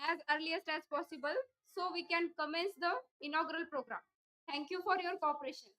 as earliest as possible so we can commence the inaugural program. Thank you for your cooperation.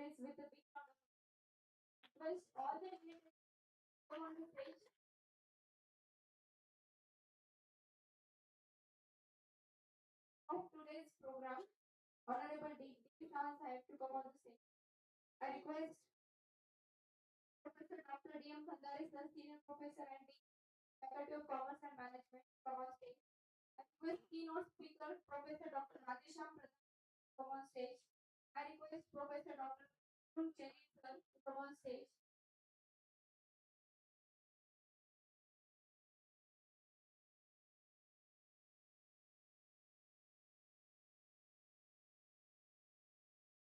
dignitaries with a big round of applause. All the dignitaries come on the stage. Of today's program, Honorable D. Chance, I have to come on the stage. I request Professor Dr. D.M. Khandari, sir, Senior Professor and Dean, Faculty of Commerce and Management, to come on stage. I request keynote speaker Professor Dr. Radhesham Pradhan to come on stage. I request Professor Dr. Cherry sir to come on stage.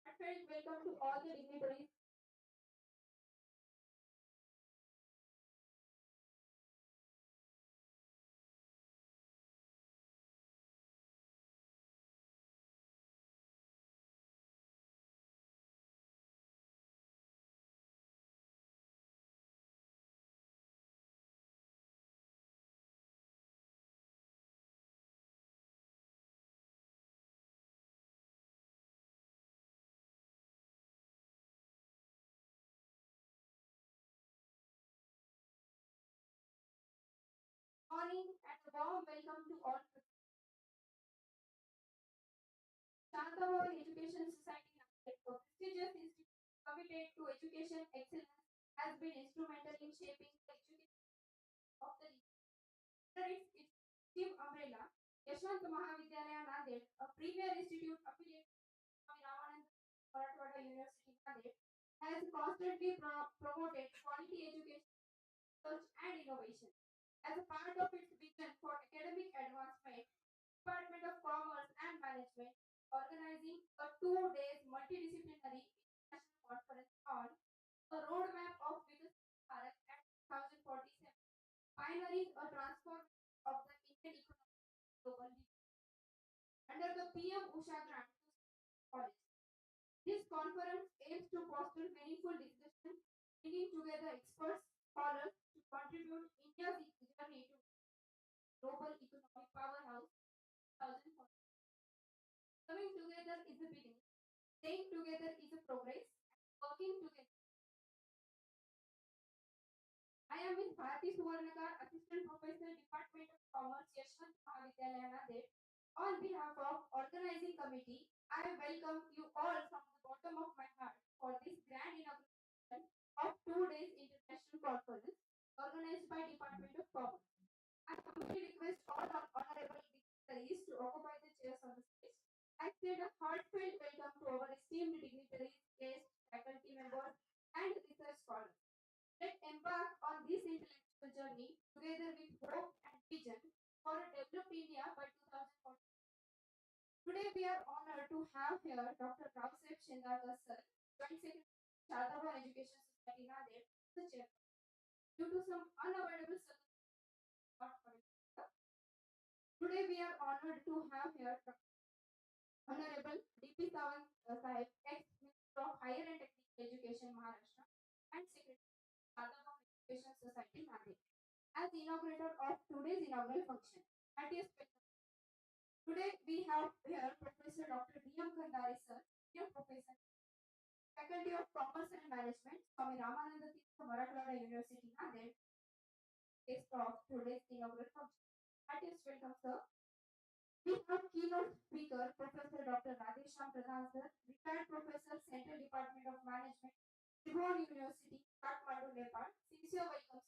Heartfelt welcome to all the dignitaries. Morning and a warm welcome to all. Shantava Education Society, a prestigious institute committed to education excellence, has been instrumental in shaping the education of the region. Under its chief umbrella, Yashwant Mahavidyalaya Nanded, a premier institute affiliated with Swami Ramananda Marathwada University Nanded, has constantly promoted quality education, research, and innovation. As a part of its vision for academic advancement, Department of Commerce and Management organizing a 2 days multidisciplinary international conference on a roadmap of Viksit Bharat at 2047, pioneering a transformation of the Indian economy globally under the PM Usha Grant College. This conference aims to foster meaningful discussion, bringing together experts, scholars to contribute India's journey to global economic powerhouse 2040. Coming together is the beginning. Staying together is a progress. Working together. I am Ms. Bharati Suvarnakar, Assistant Professor, Department of Commerce, Yashwant Mahavidyalaya Nanded. On behalf of Organizing Committee, I welcome you all from the bottom of my heart for this grand inauguration of 2 days international conference organized by Department of Commerce. I humbly request all our honorable dignitaries to occupy the chairs on the stage. I extend a heartfelt welcome to our esteemed dignitaries, guests, faculty members, and research scholars. Let's embark on this intellectual journey together with hope and vision for a developed India by 2040. Today we are honored to have here Dr. Ravsep Shendarkar sir, Joint Secretary, Shardava Education Society Nanded, the chair. Due to some unavoidable circumstances, today we are honored to have here Honorable D.P. Sawant Sahib, ex-Minister of Higher and Technical Education Maharashtra and Secretary Shardava Education Society Nanded as the inaugurator of today's inaugural function. Happiest welcome. Today we have here Professor Dr. D.M. Khandari sir, Senior Professor, Faculty of Commerce and Management, Swami Ramananda Marathwada University Nanded, guest of today's inaugural function. Happiest welcome sir. We have keynote speaker Professor Dr. Radhesham Pradhan sir, retired Professor, Central Department of Management, Tribhuvan University, Kathmandu, Nepal. Sincere welcome.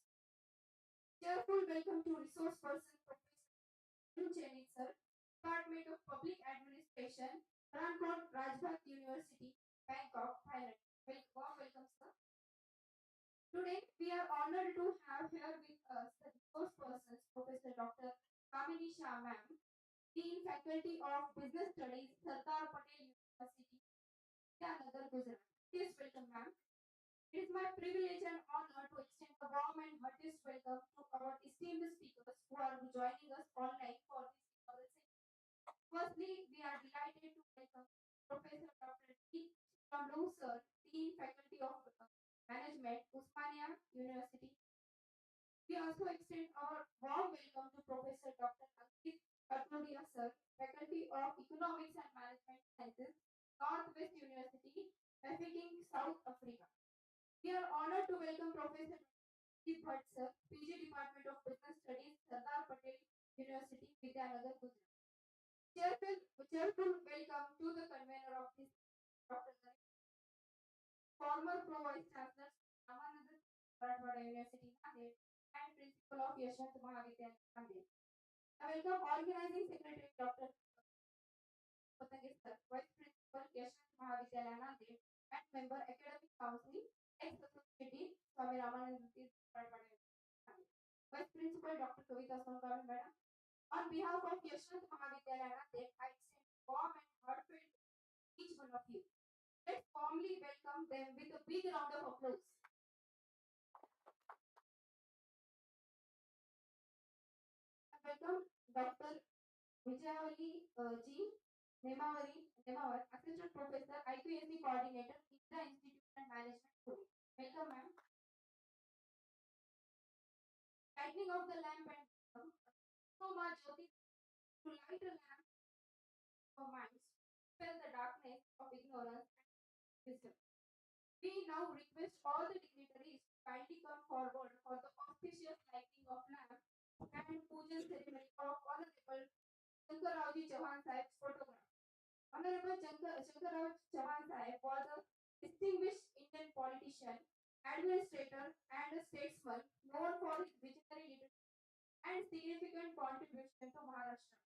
Cheerful welcome to resource person Professor Cheney sir, Department of Public Administration, Rankot Rajbhat University, Bangkok, Thailand. Warm welcome sir. Today we are honored to have here with us the resource persons Professor Dr. Kamini Shah ma'am, Dean Faculty of Business Studies, Sardar Patel University, Inaugural, Gujarat. Please welcome ma'am. It is my privilege and honor to extend a warm and heartiest welcome to our esteemed speakers who are joining us online for this inaugural session. Firstly, we are delighted to welcome Professor Dr. D. Ramlu sir, Dean Faculty of Management, Usmania University. We also extend our warm welcome to Professor Dr. Ankit Katnodia sir, Faculty of Economics and Management Sciences, Northwest University, affecting South Africa. We are honored to welcome Professor Viksit Bharat, sir, PG Department of Business Studies, Sardar Patel University, Vidyanagar, Gujarat. Cheerful welcome to the convener of this Dr. former Pro Vice Chancellor Ramanand Marathwada University, Nanded, and Principal of Yashwant Mahavidyalaya, Nanded. I welcome Organizing Secretary Dr. Patangeskar, Vice Principal Yashwant Mahavidyalaya, Nanded, and Member Academic Council, ex-associate Swami Ramanand Marathwada University, Vice Principal Dr. Kavita Sonkar, Madam. On behalf of Yashwant Mahavidyalaya, Nanded, I extend warm and heartfelt to each one of you. Let's warmly welcome them with a big round of applause. I welcome Dr. Vijayavali G. Nemawar, Assistant Professor, IQAC Coordinator, Indra Institute and Management School. Welcome, ma'am. Lighting of the lamp and Soma Jyoti to light a lamp for minds, dispel the darkness of ignorance and wisdom. We now request all the dignitaries to kindly come forward for the auspicious lighting of lamp and pujan ceremony of Honorable Shankarraoji Chauhan Sahib's photograph. Honorable Shankarrao Chauhan Sahib was a distinguished Indian politician, administrator, and a statesman known for his visionary leadership and significant contribution to Maharashtra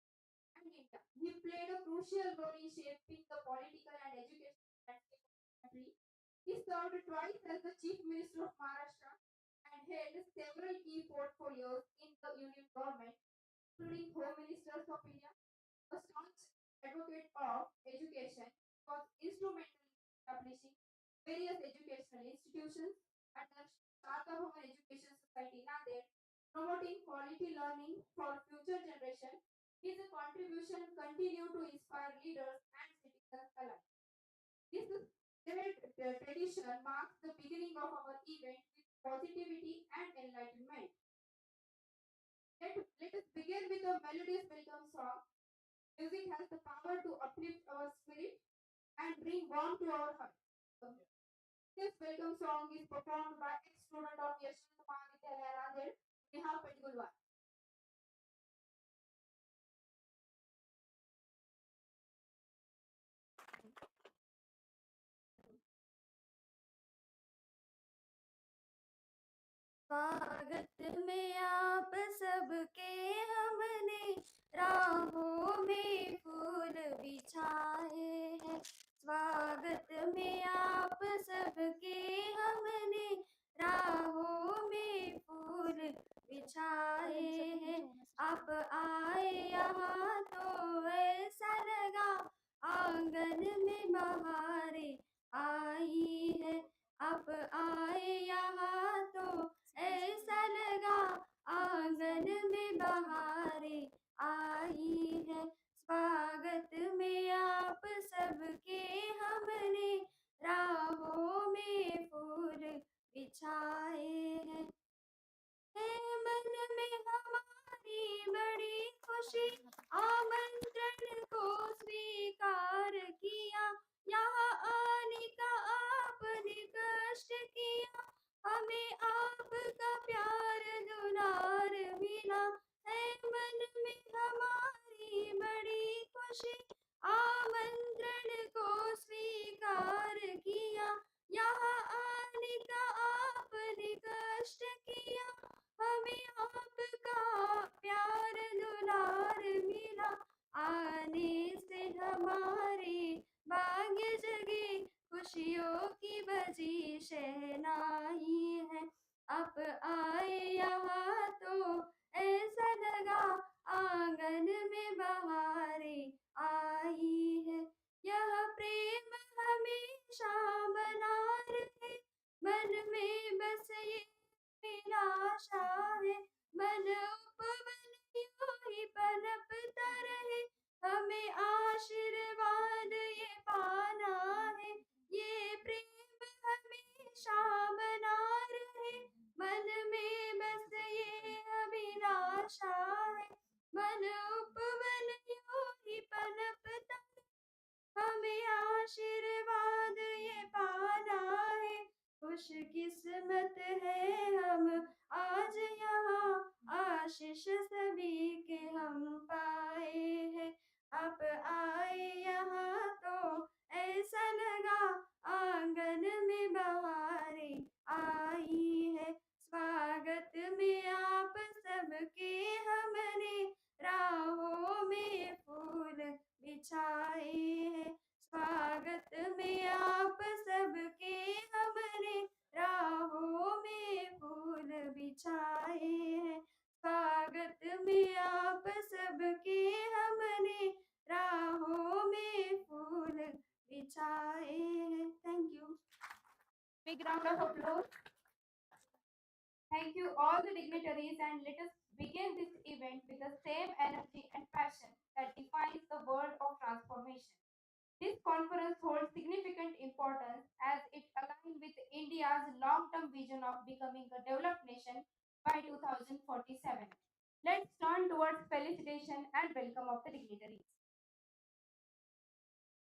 and India. He played a crucial role in shaping the political and educational landscape of the country. He served twice as the Chief Minister of Maharashtra and held several key portfolios in the Union government, including Home Ministers of India, a staunch advocate of education, was instrumental in establishing various educational institutions under Sharda Bhavan Education Society Nanded, promoting quality learning for future generation. His contribution continue to inspire leaders and citizens alike. This tradition marks the beginning of our event with positivity and enlightenment. Let us begin with a melodious welcome song. Music has the power to uplift our spirit and bring warmth to our heart. This welcome song is performed by ex-student of Yashwant Mahavidyalaya, Nanded, Neha Pedigulwar. स्वागत में आप सबके हमने राहों में फूल बिछाए हैं। स्वागत में आप सबके हमने राहों में फूल बिछाए हैं। आप आए यहाँ तो ऐसा लगा आंगन में बहारें आई है। आप आए यहाँ तो ऐसा लगा आंगन में बहारें आई है। स्वागत में आप सबके हमने राहों में फूल बिछाए हैं। मन में हमारी बड़ी खुशी आमंत्रण को स्वीकार किया। यहाँ आने का आपने कष्ट किया। हमें आपका प्यार दुलार मिला है। मन में हमारी बड़ी खुशी आमंत्रण को स्वीकार किया। यहाँ आने का आपने कष्ट किया। हमें आपका प्यार दुलार मिला। आने से हमारे भाग्य जगे खुशियों की बजी शहनाई है। आप आए यहाँ तो ऐसा लगा आंगन में बहारें आई है। यह प्रेम हमेशा बना रहे मन में बस ये अभिलाषा है। मन उपवन यूं ही पनपता रहे हमें आशीर्वाद ये पाना है। ये प्रेम हमेशा बना रहे मन में बस ये अभिलाषा है। मन उपवन यूं ही पनपता हमें आशीर्वाद ये पाना आशीष सभी के हम पाए हैं। आप आए यहाँ तो ऐसा लगा आंगन में बहारें आई है। स्वागत में आप सबके हमने राहों में फूल बिछाए हैं। स्वागत में आप सबके हमने राहों में फूल बिछाए हैं। स्वागत में आप सबके हमने राहों में फूल बिछाए हैं। Thank you. Big round of applause. Thank you all the dignitaries, and let us begin this event with the same energy and passion that defines the world of transformation. This conference holds significant importance as it aligns with India's long-term vision of becoming a developed nation by 2047. Let's turn towards felicitation and welcome of the dignitaries.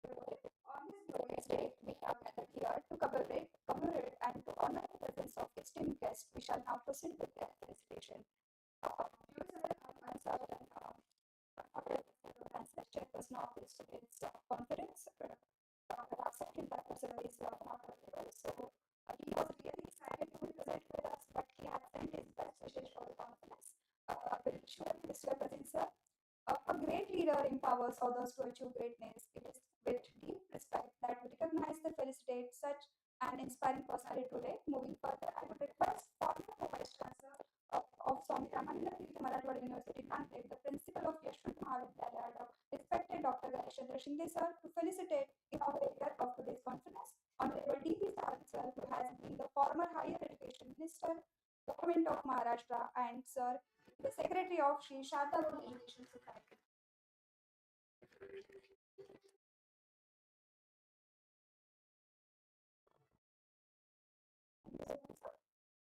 On this glorious day, we have gathered here to commemorate and to honor the presence of esteemed guests. We shall now proceed with their felicitation. Chairperson of today's conference, our second professor is not available, so he was really excited to be present with us, but he has sent his best wishes for the conference. Will surely this represents a great leader empowers others to achieve greatness. It is with deep respect that we recognize and felicitate such an inspiring personality today. Moving further, I would request former Vice Chancellor of Swami Ramananda Marathwada University, Nanded, the principal of Yashwant Mahavidyalaya, respected Dr. Ganesh Chandra Shinde sir, to felicitate inaugurator of today's conference. Honorable D.P. Bharat sir, who has been the former Higher Education Minister, Government of Maharashtra, and sir, the Secretary of Sri Sharda Education Society.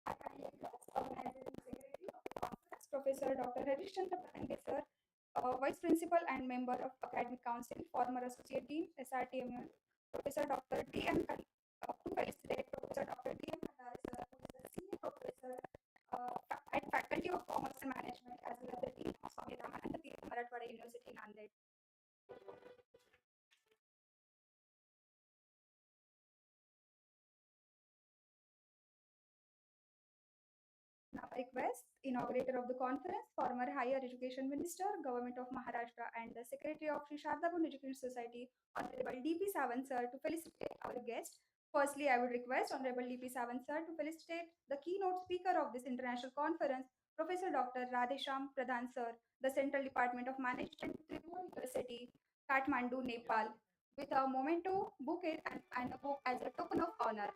I kindly request Organizing Secretary of the Conference, Professor Dr. Harish Chandra Patange sir, Vice Principal and Member of Academic Council, former Associate Dean, SRTMU, Professor Dr. D.M. To felicitate Professor Dr. D.M. Kandare sir, who is a Senior Professor at Faculty of Commerce and Management, as well as the Dean of Swami Ramananda Marathwada University, Nanded. Now I request inaugurator of the conference, former Higher Education Minister, Government of Maharashtra, and the Secretary of Sri Sharda Education Society, Honorable D.P. Sawant sir, to felicitate our guest. Firstly, I would request Honorable D.P. Sawant sir to felicitate the keynote speaker of this international conference, Professor Dr. Radhesham Pradhan sir, the Central Department of Management, Tribhuvan University, Kathmandu, Nepal, with a memento, bouquet, and a book as a token of honor.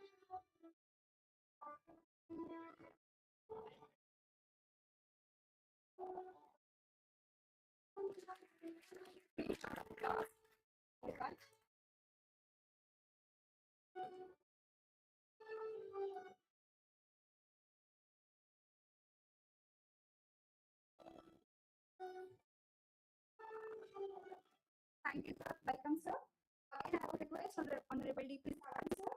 Thank you, sir. Welcome, sir. Again, I would request Honorable D.P. Sawant sir,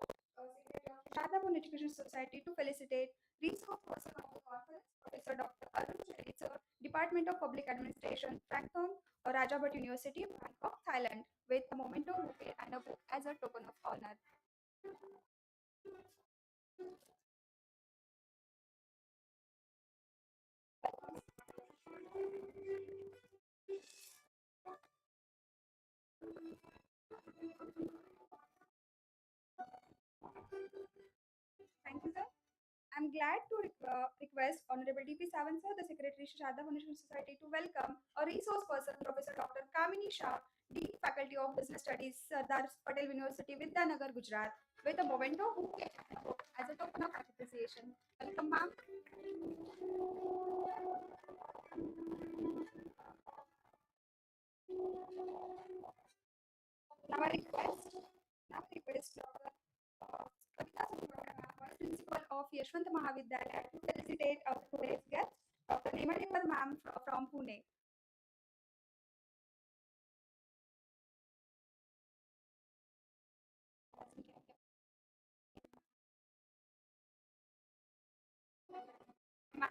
Secretary of Shadabun Education Society, to felicitate resource person of the conference, Professor Dr. Arun Shetty, sir, Department of Public Administration, Frankfurt, Rajabhat University, Bangkok, Thailand, with a memento bouquet and a book as a token of honor. Thank you, sir. I'm glad to request Honorable D.P. Sawant sir, the Secretary Sharda Foundation Society, to welcome a resource person, Professor Dr. Kamini Shah, Dean Faculty of Business Studies, Sardar Patel University, Vidyanagar, Gujarat, with a memento bouquet and a book as a token of appreciation. Welcome, ma'am. Now I request Dr. Kavita Subramanian, Vice Principal of Yashwant Mahavidyalaya, to felicitate our today's guest, Dr. Nemalekar ma'am from Pune. Ma'am,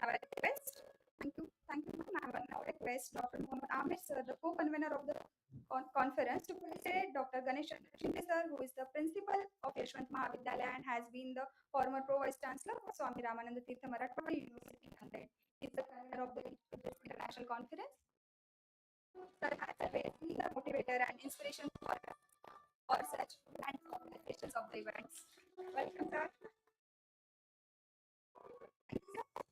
have a request. Thank you, ma'am. I will now request Dr. Mohammad Amir, sir, the co-convener of the conference, to felicitate Dr. Ganesh Shinde, sir, who is the principal of Yashwant Mahavidyalaya and has been the former pro-vice chancellor of Swami Ramananda Tirtha Marathwada University, Nanded. He is the convener of the international conference. Sir has always been a motivator and inspiration for such and organizations of the events. Welcome, sir. Thank you, sir.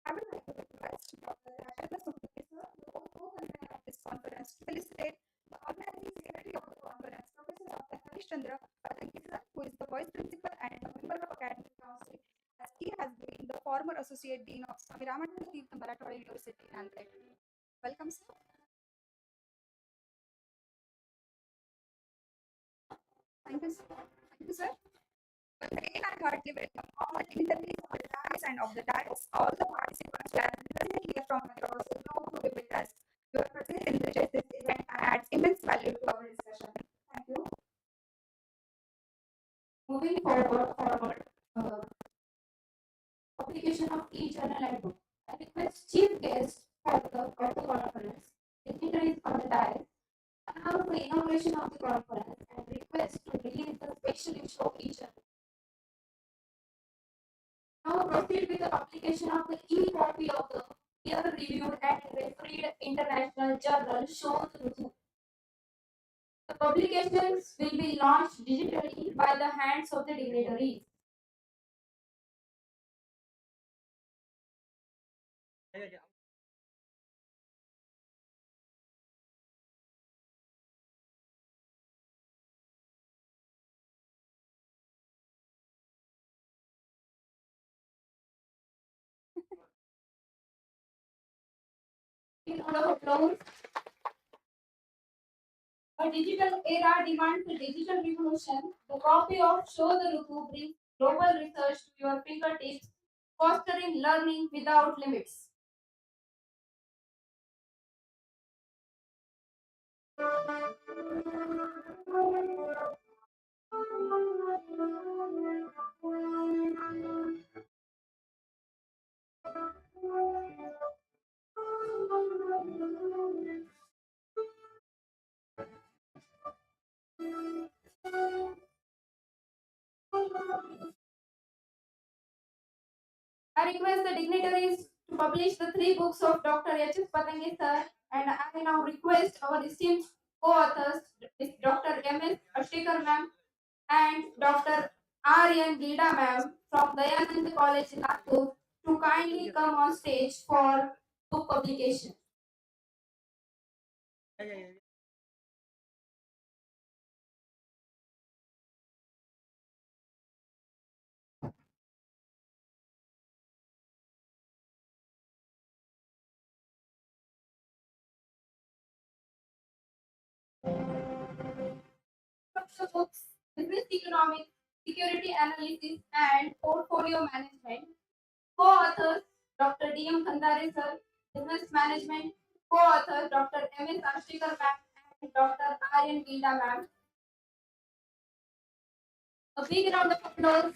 I would like to request Dr. Rashida Sukhi, sir, the co-convener of this conference, to felicitate the organizing secretary of the conference, Professor Dr. Harish Chandra Patanki, sir, who is the vice principal and a member of academic council, as he has been the former associate dean of Swami Ramananda Tirtha Marathwada University, Nanded. Welcome, sir. Thank you, sir. Thank you, sir. Once again, I heartily welcome all dignitaries of the dais and of the dais, all the participants who are present here from across the globe to be with us. Your presence enriches this event and adds immense value to our discussion. Thank you. Moving forward, publication of e-journal and book. I request chief guest for the conference, dignitaries on the dais, announce the inauguration of the conference and request to release the special issue of e-journal. Now proceed with the publication of the e-copy of the peer-reviewed and refereed international journal shown through. The publications will be launched digitally by the hands of the dignitaries. Round of applause. A digital era demands a digital revolution. The copy of Show the Rutu brings global research to your fingertips, fostering learning without limits. I request the dignitaries to publish the three books of Dr. H.S. Patangi sir, and I now request our esteemed co-authors, Dr. M.S. Ashtikar ma'am and Dr. R.N. Gilda ma'am from Dayanand College in Nagpur to kindly come on stage for book publication. The books, Business Economics, Security Analysis, and Portfolio Management. Co-authors, Dr. D.M. Kandare sir, Business Management. Co-author, Dr. M.S. Ashtikar ma'am and Dr. R.N. Gilda ma'am. A big round of applause.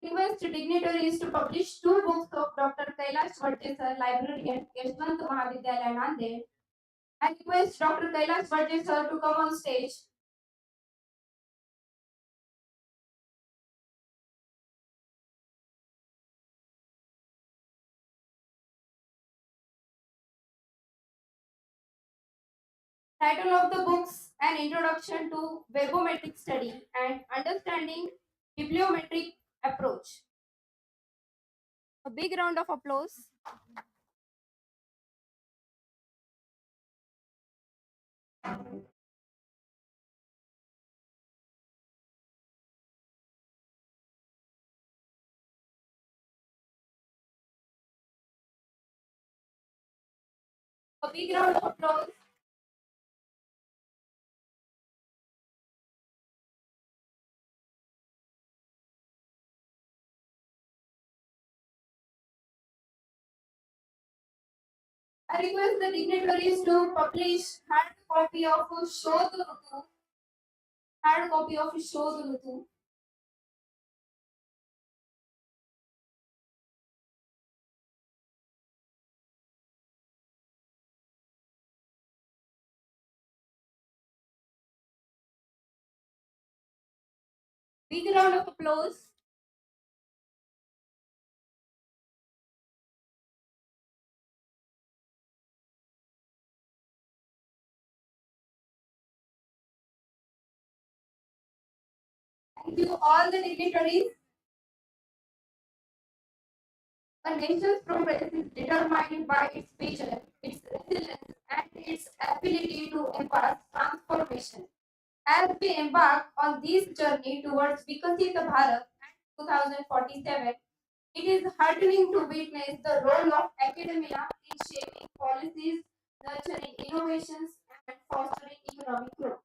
Request dignitaries to publish two books of Dr. Kailash Vadje sir, librarian, Yashwant Mahavidyalaya, Nanded. I request Dr. Kailash Vadje sir to come on stage. Title of the books: An Introduction to Verbometric Study and Understanding Bibliometric Approach. A big round of applause. A big round of applause. I request the dignitaries to publish hard copy of Shodh Rutu, hard copy of Shodh Rutu. Big round of applause. Thank you all the dignitaries. A nation's progress is determined by its vision, its resilience, and its ability to embrace transformation. As we embark on this journey towards Viksit Bharat 2047, it is heartening to witness the role of academia in shaping policies, nurturing innovations, and fostering economic growth.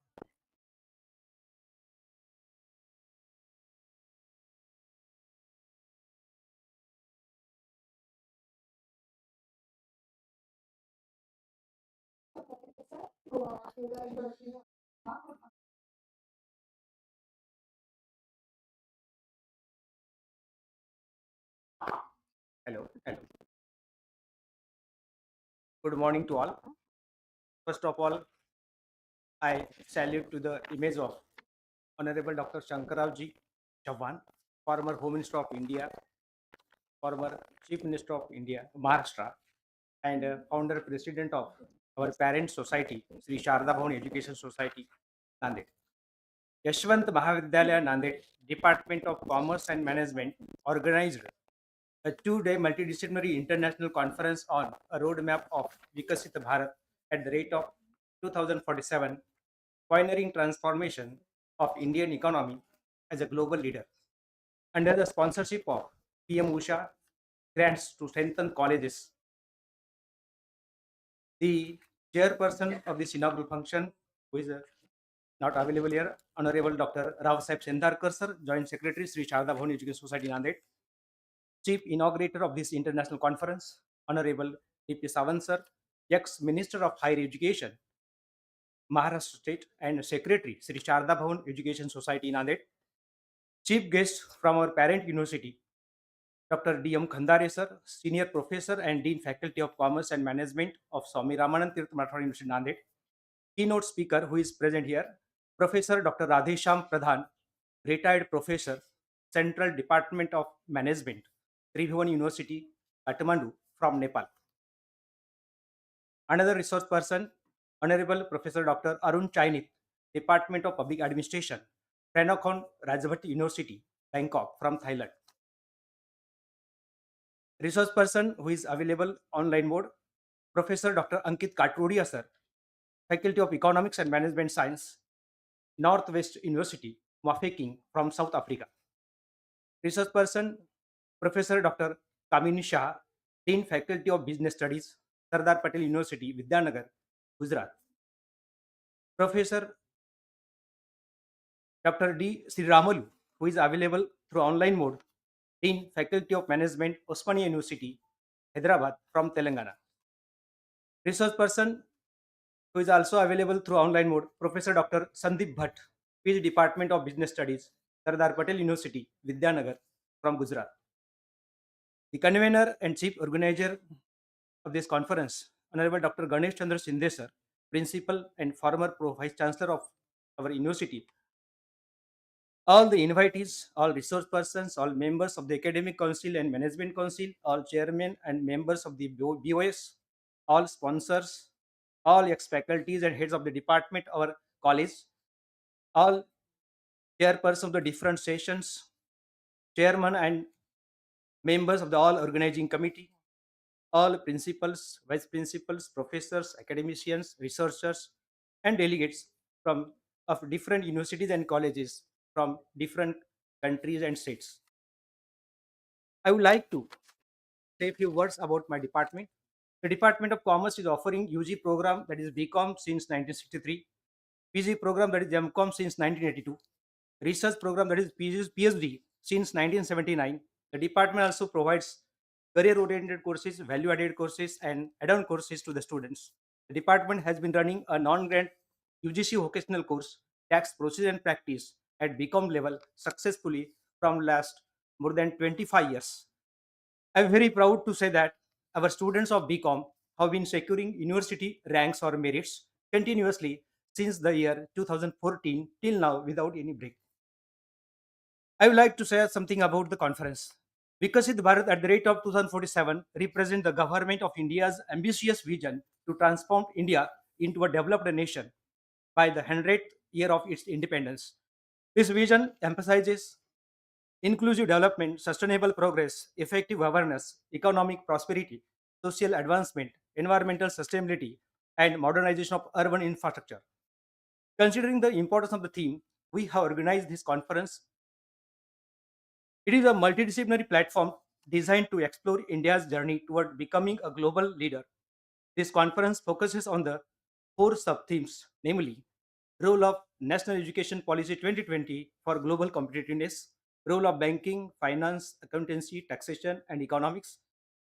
Hello, hello. Good morning to all. First of all, I salute to the image of Honorable Dr. Shankarrao Chauhan, former Home Minister of India, former Chief Minister of India, Maharashtra, and founder president of our parent society, Sri Sharda Bhavan Education Society, Nanded. Yashwant Mahavidyalaya Nanded, Department of Commerce and Management, organized a two-day multidisciplinary international conference on a roadmap of Viksit Bharat at the rate of 2047, pioneering transformation of Indian economy as a global leader. Under the sponsorship of PM Usha grants to strengthen colleges, the chairperson of this inaugural function, who is not available here, Honorable Dr. Rao Sahib Sendarkar sir, Joint Secretary, Sri Sharda Bhavan Education Society, Nanded. Chief inaugurator of this international conference, Honorable D.P. Sawant sir, ex-Minister of Higher Education, Maharashtra State, and Secretary, Sri Sharda Bhavan Education Society, Nanded. Chief guest from our parent university, Dr. D.M. Khandare sir, Senior Professor and Dean Faculty of Commerce and Management of Swami Ramanand Tirth Marathwada University, Nanded. Keynote speaker who is present here, Professor Dr. Radhesham Pradhan, retired professor, Central Department of Management, Tribhuvan University, Kathmandu, from Nepal. Another resource person, Honorable Professor Dr. Arun Chainit, Department of Public Administration, Pranakhon Rajabhat University, Bangkok, from Thailand. Resource person who is available online mode, Professor Dr. Ankit Katrudia sir, Faculty of Economics and Management Science, Northwest University, Mafeking, from South Africa. Research person, Professor Dr. Kamini Shah, Dean Faculty of Business Studies, Sardar Patel University, Vidyanagar, Gujarat. Professor Dr. D. Sri Ramalu, who is available through online mode, Dean Faculty of Management, Osmania University, Hyderabad, from Telangana. Research person who is also available through online mode, Professor Dr. Sandeep Bhatt, PhD Department of Business Studies, Sardar Patel University, Vidyanagar, from Gujarat. The convener and chief organizer of this conference, Honorable Dr. Ganesh Chandra Shinde sir, Principal and former Vice Chancellor of our university, all the invitees, all resource persons, all members of the Academic Council and Management Council, all chairmen and members of the BOS, all sponsors, all ex-faculties and heads of the department or college, all chairpersons of the different sessions, chairman and members of the all organizing committee, all principals, vice principals, professors, academicians, researchers, and delegates from of different universities and colleges from different countries and states. I would like to say a few words about my department. The Department of Commerce is offering UG program, that is BCom, since 1963, PG program, that is MCom, since 1982, research program, that is PhD since 1979. The department also provides career-oriented courses, value-added courses, and add-on courses to the students. The department has been running a non-grant UGC vocational course, tax procedure and practice at BCom level successfully from last more than 25 years. I'm very proud to say that our students of BCom have been securing university ranks or merits continuously since the year 2014 till now without any break. I would like to say something about the conference. Viksit Bharat at the rate of 2047 represent the government of India's ambitious vision to transform India into a developed nation by the 100th year of its independence. This vision emphasizes inclusive development, sustainable progress, effective governance, economic prosperity, social advancement, environmental sustainability, and modernization of urban infrastructure. Considering the importance of the theme, we have organized this conference. It is a multidisciplinary platform designed to explore India's journey toward becoming a global leader. This conference focuses on the four sub-themes, namely role of National Education Policy 2020 for global competitiveness, role of banking, finance, accountancy, taxation, and economics,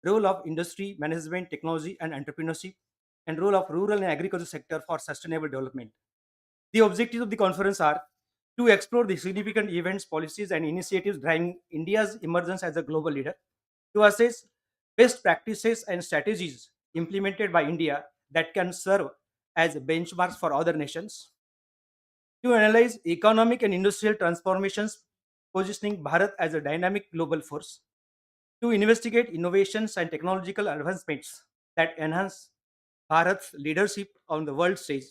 role of industry, management, technology, and entrepreneurship, and role of rural and agriculture sector for sustainable development. The objectives of the conference are to explore the significant events, policies, and initiatives driving India's emergence as a global leader, to assess best practices and strategies implemented by India that can serve as benchmarks for other nations, to analyze economic and industrial transformations, positioning Bharat as a dynamic global force, to investigate innovations and technological advancements that enhance Bharat's leadership on the world stage,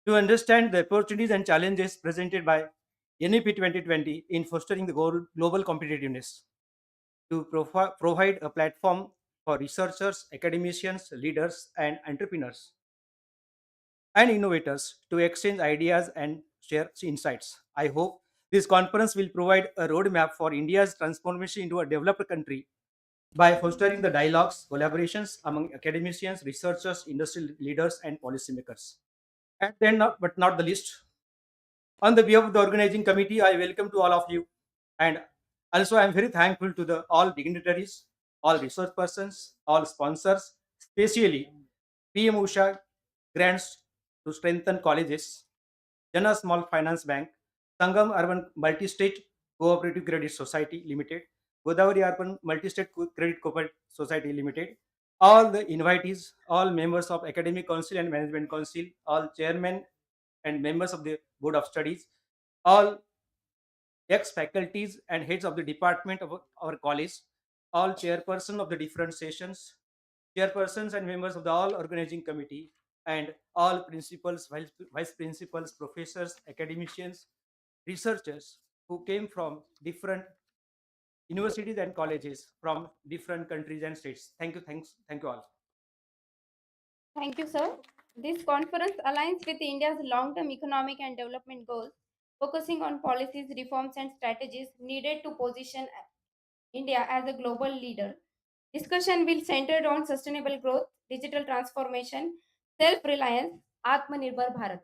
to understand the opportunities and challenges presented by NEP 2020 in fostering the global competitiveness, to provide a platform for researchers, academicians, leaders, and entrepreneurs and innovators to exchange ideas and share insights. I hope this conference will provide a roadmap for India's transformation into a developed country by fostering the dialogues, collaborations among academicians, researchers, industry leaders, and policymakers. And then, but not the least, on the behalf of the organizing committee, I welcome to all of you. And also, I am very thankful to the all dignitaries, all resource persons, all sponsors, especially PM Usha grants to strengthen colleges, Jana Small Finance Bank, Sangam Urban Multi-State Cooperative Credit Society Limited, Godavari Urban Multi-State Credit Cooperative Society Limited, all the invitees, all members of Academic Council and Management Council, all chairmen and members of the Board of Studies, all ex-faculties and heads of the department of our college, all chairperson of the different sessions, chairpersons and members of the all organizing committee, and all principals, vice principals, professors, academicians, researchers who came from different universities and colleges from different countries and states. Thank you all. Thank you, sir. This conference aligns with India's long-term economic and development goals, focusing on policies, reforms, and strategies needed to position India as a global leader. Discussion will center on sustainable growth, digital transformation, self-reliance, Atmanirbhar Bharat.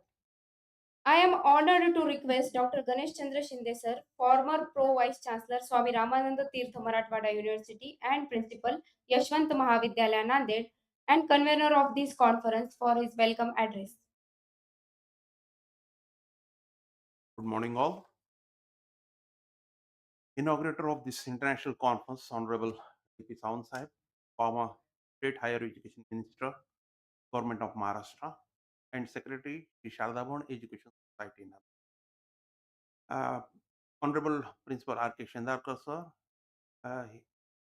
I am honored to request Dr. Ganesh Chandra Shinde sir, former Pro Vice Chancellor Swami Ramananda Tirtha Marathwada University and Principal Yashwant Mahavidyalaya Nanded, and convener of this conference for his welcome address. Good morning, all. Inaugurator of this international conference, Honorable V.P. Sawant Sahib, former State Higher Education Minister, Government of Maharashtra, and Secretary, Sri Sharda Bhavan Education Society. Honorable Principal R.K. Shendarkar, sir,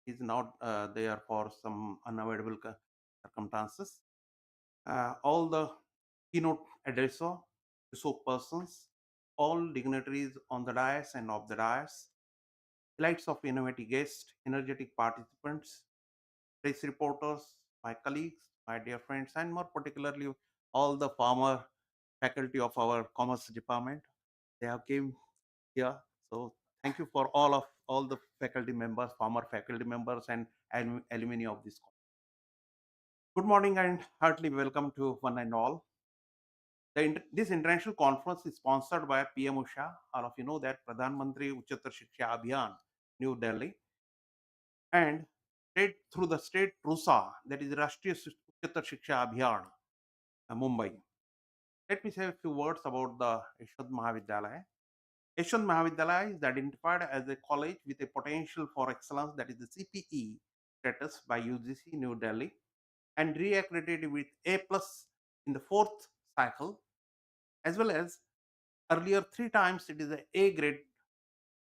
he is not there for some unavoidable circumstances. All the keynote addresser, resource persons, all dignitaries on the dais and off the dais, delights of innovative guests, energetic participants, press reporters, my colleagues, my dear friends, and more particularly all the former faculty of our commerce department. They have came here. So thank you for all the faculty members, former faculty members, and alumni of this. Good morning and heartily welcome to one and all. This international conference is sponsored by PM Usha. All of you know that Pradhan Mantri Uchatar Shiksha Abhiyan, New Delhi, and through the state RUSA, that is Rashtriya Uच्चतर Shiksha Abhiyan, Mumbai. Let me say a few words about the Yashwant Mahavidyalaya. Yashwant Mahavidyalaya is identified as a college with a potential for excellence, that is the CPE status by UGC New Delhi, and reaccredited with A plus in the fourth cycle, as well as earlier 3 times it is a A grade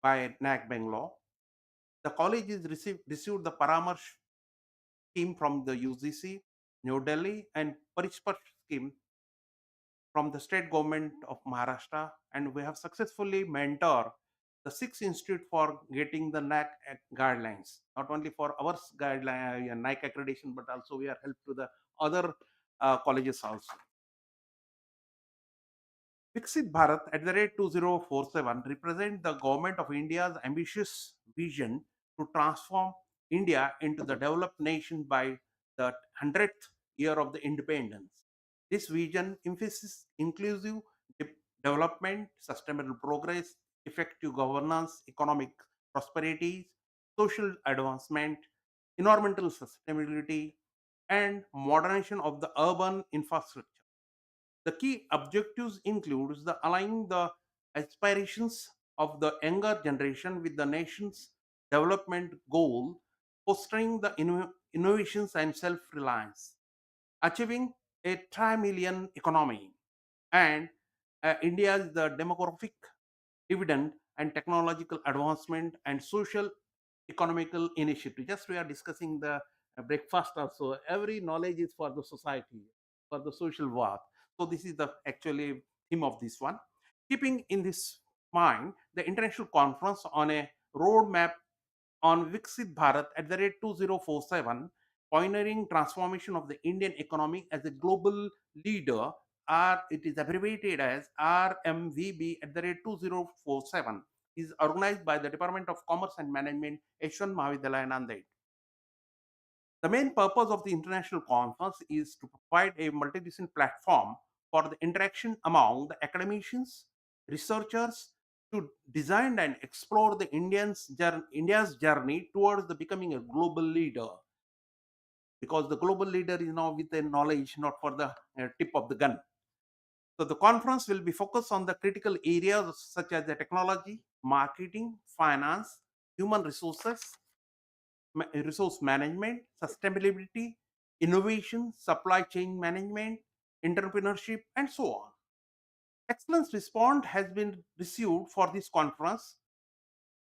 by NAC Bangalore. The college is received the Paramarsh scheme from the UGC New Delhi and Parishparsh scheme from the state government of Maharashtra, and we have successfully mentored the 6 institute for getting the NAC guidelines, not only for our guideline NAC accreditation, but also we are help to the other colleges also. Viksit Bharat at the rate 2047 represent the government of India's ambitious vision to transform India into the developed nation by the 100th year of the independence. This vision emphasizes inclusive development, sustainable progress, effective governance, economic prosperity, social advancement, environmental sustainability, and modernization of the urban infrastructure. The key objectives includes the aligning the aspirations of the younger generation with the nation's development goal, fostering the innovations and self-reliance, achieving a tri-million economy, and India's the demographic dividend and technological advancement and social economical initiative. Just we are discussing the breakfast also. Every knowledge is for the society, for the social work. So this is the actually theme of this one. Keeping in this mind, the international conference on a roadmap on Viksit Bharat at the rate 2047, pioneering transformation of the Indian economy as a global leader, or it is abbreviated as RMVB at the rate 2047, is organized by the Department of Commerce and Management, Yashwant Mahavidyalaya, Nanded. The main purpose of the international conference is to provide a multidisciplinary platform for the interaction among the academicians, researchers, to design and explore the India's journey towards the becoming a global leader. Because the global leader is now with the knowledge, not for the tip of the gun. So the conference will be focused on the critical areas such as the technology, marketing, finance, human resources, resource management, sustainability, innovation, supply chain management, entrepreneurship, and so on. Excellence response has been received for this conference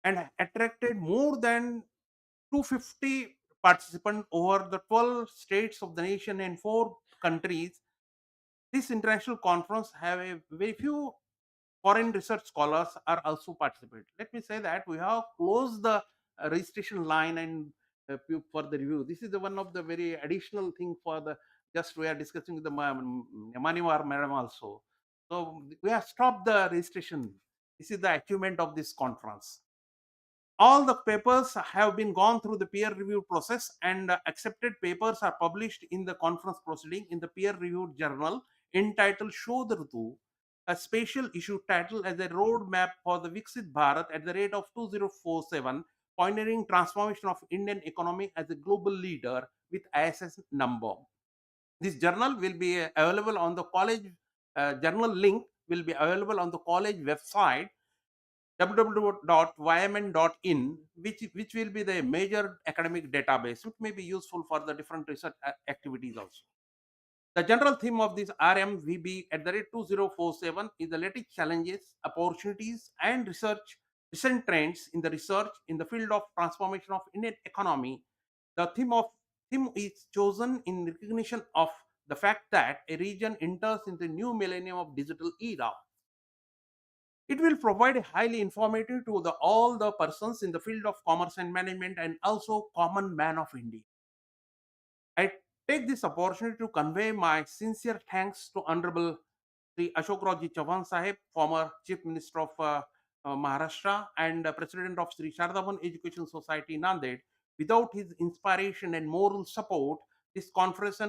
and attracted more than 250 participants over the 12 states of the nation and 4 countries. This international conference have a very few foreign research scholars are also participating. Let me say that we have closed the registration line and for the review. This is the one of the very additional thing for the just we are discussing with the Manimar madam also. So we have stopped the registration. This is the achievement of this conference. All the papers have been gone through the peer review process, and accepted papers are published in the conference proceeding in the peer reviewed journal entitled Shodh Ritu, a special issue titled as a roadmap for the Viksit Bharat at the rate of 2047, pioneering transformation of Indian economy as a global leader with ISS number. This journal will be available on the college, journal link will be available on the college website www.ymn.in, which will be the major academic database, which may be useful for the different research activities also. The general theme of this RMVB at the rate 2047 is the latest challenges, opportunities, and recent trends in the research in the field of transformation of Indian economy. The theme is chosen in recognition of the fact that a region enters into the new millennium of digital era. It will provide a highly informative to all the persons in the field of commerce and management and also common man of India. I take this opportunity to convey my sincere thanks to Honorable Sri Ashok Rajji Chauhan Sahib, former Chief Minister of Maharashtra and President of Sri Shardavan Education Society Nanded. Without his inspiration and moral support, this conference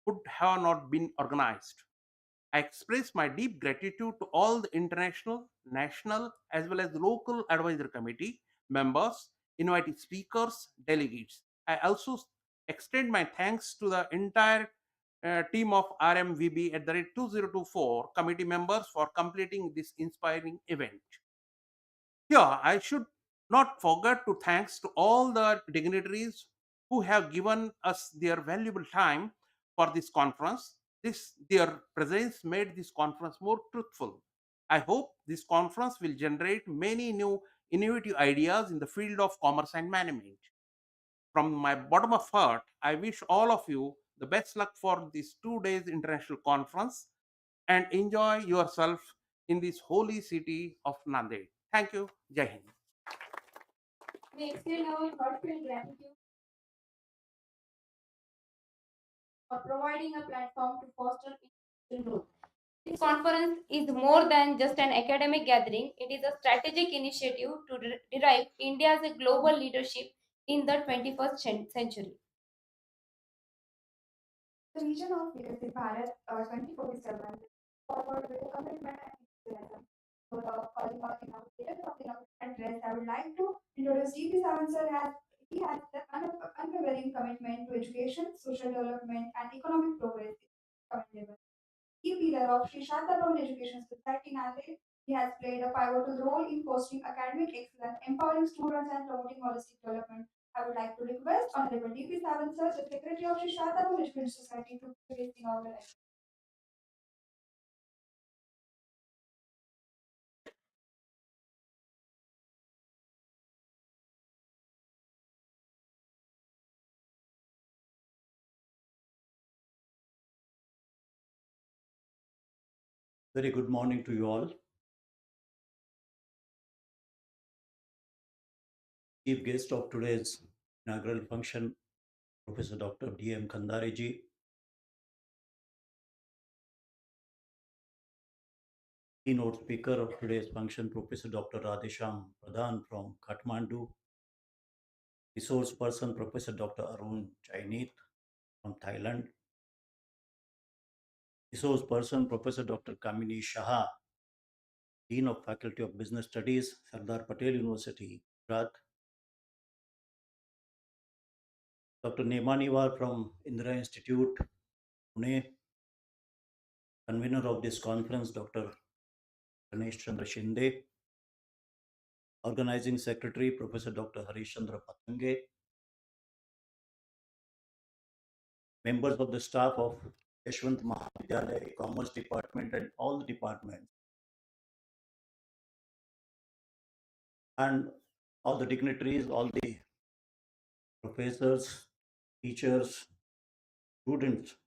would have not been organized. I express my deep gratitude to all the international, national, as well as local advisory committee members, invited speakers, delegates. I also extend my thanks to the entire team of RMVB at the rate 2024 committee members for completing this inspiring event. Here, I should not forget to thanks to all the dignitaries who have given us their valuable time for this conference. Their presence made this conference more truthful. I hope this conference will generate many new innovative ideas in the field of commerce and management. From my bottom of heart, I wish all of you the best luck for this 2 days international conference and enjoy yourself in this holy city of Nanded. Thank you. Jai Hind. We extend our heartfelt gratitude for providing a platform to foster innovation growth. This conference is more than just an academic gathering. It is a strategic initiative to derive India's global leadership in the 21st century. The region of Viksit Bharat 24/7 forward with a commitment and enthusiasm. So the calling of Inaugural address, I would like to introduce DP Savan sir as he has the unwavering commitment to education, social development, and economic progress. Commendable. Key pillar of Sri Shantaram Education Society Nanded. He has played a pivotal role in fostering academic excellence, empowering students, and promoting holistic development. I would like to request Honorable D.P. Savan sir, the Secretary of Sri Shantaram Education Society, to place inaugural. Very good morning to you all. Chief guest of today's inaugural function, Professor Dr. D.M. Khandareji. Keynote speaker of today's function, Professor Dr. Radhesham Pradhan from Kathmandu. Resource person, Professor Dr. Arun Chainit from Thailand. Resource person, Professor Dr. Kamini Shah, Dean of Faculty of Business Studies, Sardar Patel University, Gujarat. Dr. Nemaniwar from Indira Institute, Pune. Convener of this conference, Dr. Ganesh Chandra Shinde. Organizing Secretary, Professor Dr. Harish Chandra Patange. Members of the staff of Yashwant Mahavidyalaya, Commerce Department, and all the departments. And all the dignitaries, all the professors, teachers, students,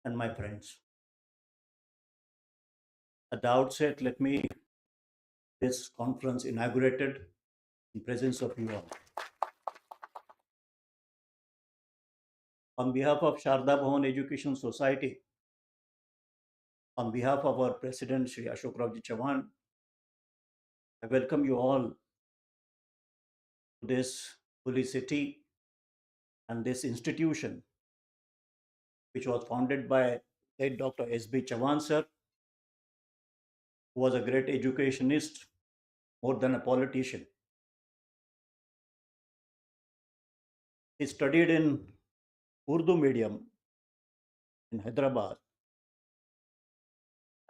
and my friends. At the outset, let me this conference inaugurated in presence of you all. On behalf of Sharda Bhavan Education Society, on behalf of our President, Shri Ashok Ravji Chauhan, I welcome you all to this holy city and this institution, which was founded by late Dr. S.B. Chauhan sir, who was a great educationist more than a politician. He studied in Urdu medium in Hyderabad,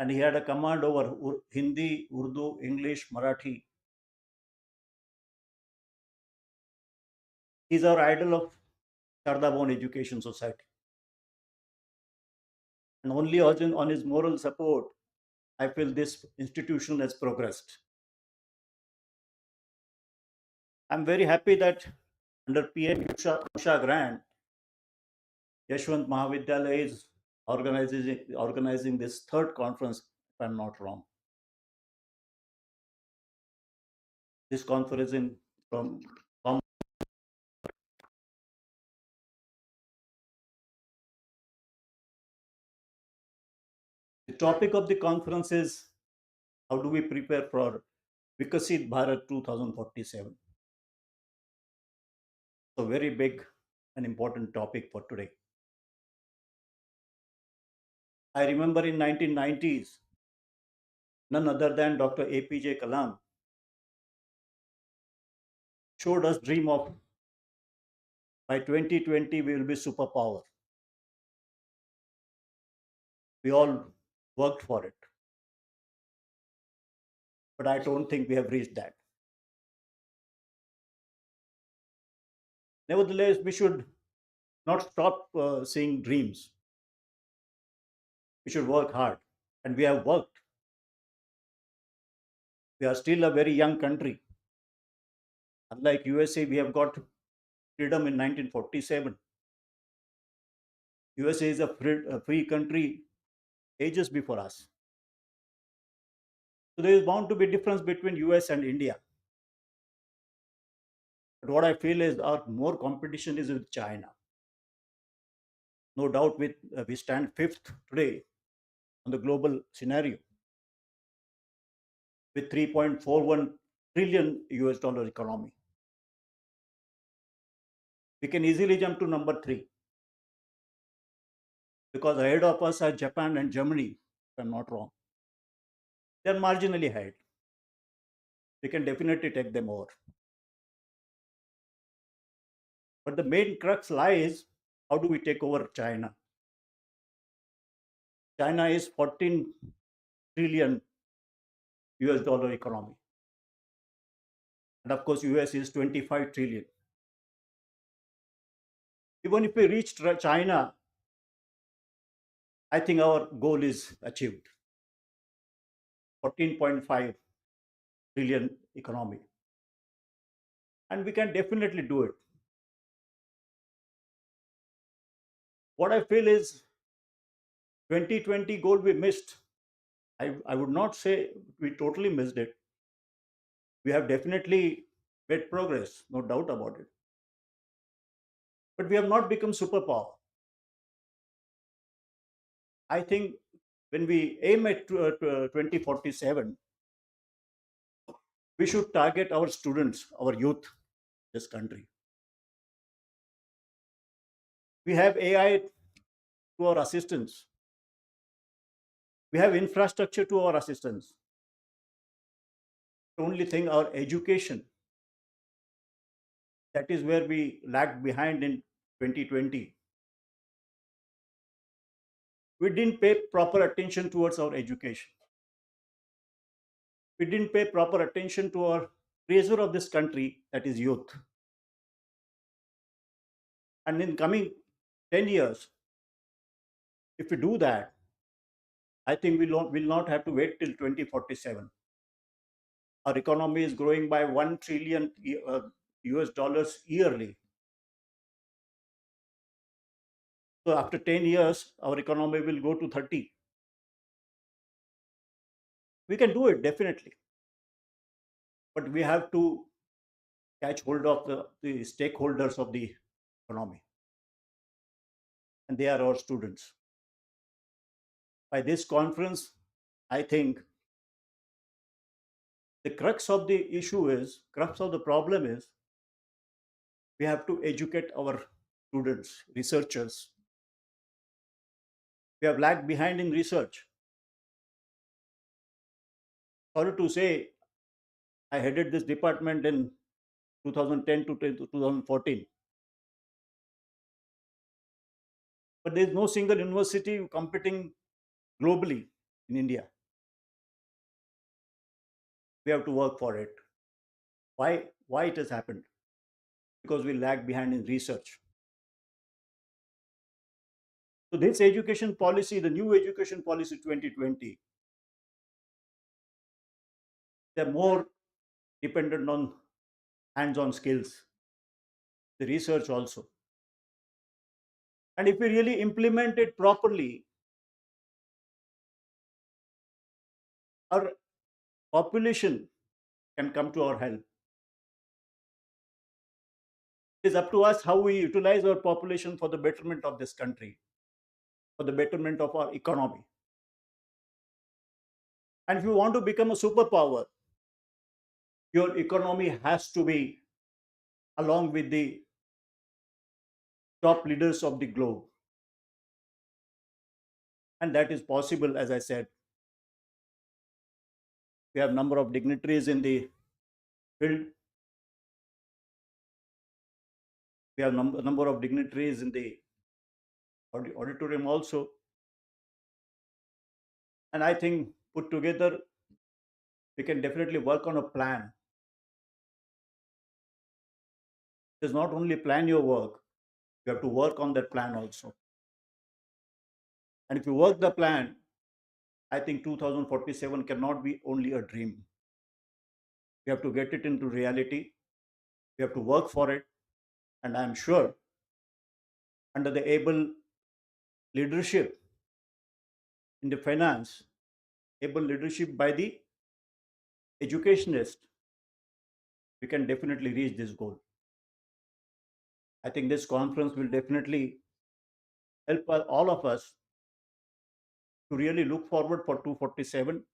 and he had a command over Hindi, Urdu, English, Marathi. He's our idol of Sharda Bhavan Education Society. And only on his moral support, I feel this institution has progressed. I'm very happy that under PM Usha grant, Yashwant Mahavidyalaya is organizing this third conference, if I'm not wrong. This conference from the topic of the conference is how do we prepare for Viksit Bharat 2047. So very big and important topic for today. I remember in 1990s, none other than Dr. APJ Kalam showed us dream of by 2020 we will be superpower. We all worked for it, but I don't think we have reached that. Nevertheless, we should not stop seeing dreams. We should work hard, and we have worked. We are still a very young country. Unlike USA, we have got freedom in 1947. USA is a free country ages before us. So there is bound to be difference between US and India. But what I feel is our more competition is with China. No doubt we stand fifth today on the global scenario with 3.41 trillion US dollar economy. We can easily jump to number 3 because ahead of us are Japan and Germany, if I'm not wrong. They're marginally ahead. We can definitely take them over. But the main crux lies, how do we take over China? China is 14 trillion US dollar economy. And of course, US is 25 trillion. Even if we reach China, I think our goal is achieved. 14.5 trillion economy. And we can definitely do it. What I feel is 2020 goal we missed. I would not say we totally missed it. We have definitely made progress, no doubt about it. But we have not become superpower. I think when we aim at 2047, we should target our students, our youth, this country. We have AI to our assistance. We have infrastructure to our assistance. The only thing, our education, that is where we lagged behind in 2020. We didn't pay proper attention towards our education. We didn't pay proper attention to our treasure of this country, that is youth. And in coming 10 years, if we do that, I think we will not have to wait till 2047. Our economy is growing by 1 trillion US dollars yearly. So after 10 years, our economy will go to 30. We can do it, definitely. But we have to catch hold of the stakeholders of the economy. And they are our students. By this conference, I think the crux of the problem is, we have to educate our students, researchers. We have lagged behind in research. Sorry to say, I headed this department in 2010 to 2014. But there is no single university competing globally in India. We have to work for it. Why it has happened? Because we lag behind in research. So this education policy, the new education policy 2020, they're more dependent on hands-on skills, the research also. And if we really implement it properly, our population can come to our help. It is up to us how we utilize our population for the betterment of this country, for the betterment of our economy. And if you want to become a superpower, your economy has to be along with the top leaders of the globe. And that is possible, as I said. We have a number of dignitaries in the field. We have a number of dignitaries in the auditorium also. And I think put together, we can definitely work on a plan. It is not only plan your work, you have to work on that plan also. And if you work the plan, I think 2047 cannot be only a dream. We have to get it into reality. We have to work for it. And I'm sure under the able leadership in the finance, able leadership by the educationist, we can definitely reach this goal. I think this conference will definitely help all of us to really look forward for 247,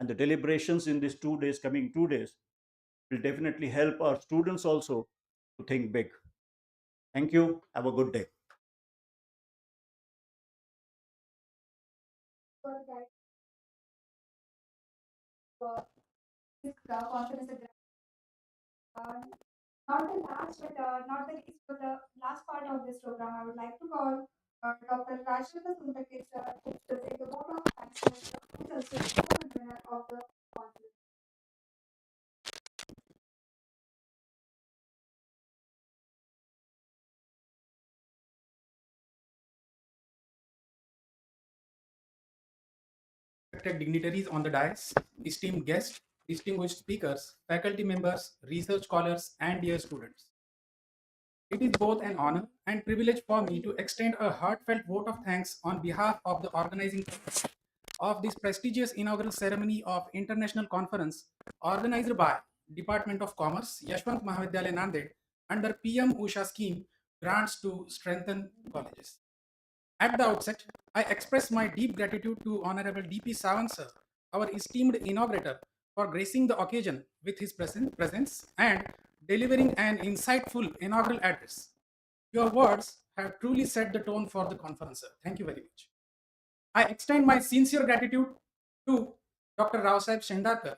and the deliberations in these 2 days, coming 2 days, will definitely help our students also to think big. Thank you. Have a good day. This conference is not the last, but not the least, but the last part of this program, I would like to call Dr. Rajshekar Sundaket sir to present the vote of thanks to Mr. who is also the co-convener of the conference. Respected dignitaries on the dais, esteemed guests, distinguished speakers, faculty members, research scholars, and dear students. It is both an honor and privilege for me to extend a heartfelt vote of thanks on behalf of the organizing committee of this prestigious inaugural ceremony of international conference organized by Department of Commerce, Yashwant Mahavidyalaya Nanded under PM Usha scheme grants to strengthen colleges. At the outset, I express my deep gratitude to Honorable DP Sawant sir, our esteemed inaugurator, for gracing the occasion with his presence and delivering an insightful inaugural address. Your words have truly set the tone for the conference, sir. Thank you very much. I extend my sincere gratitude to Dr. Rao Sahib Shendarkar,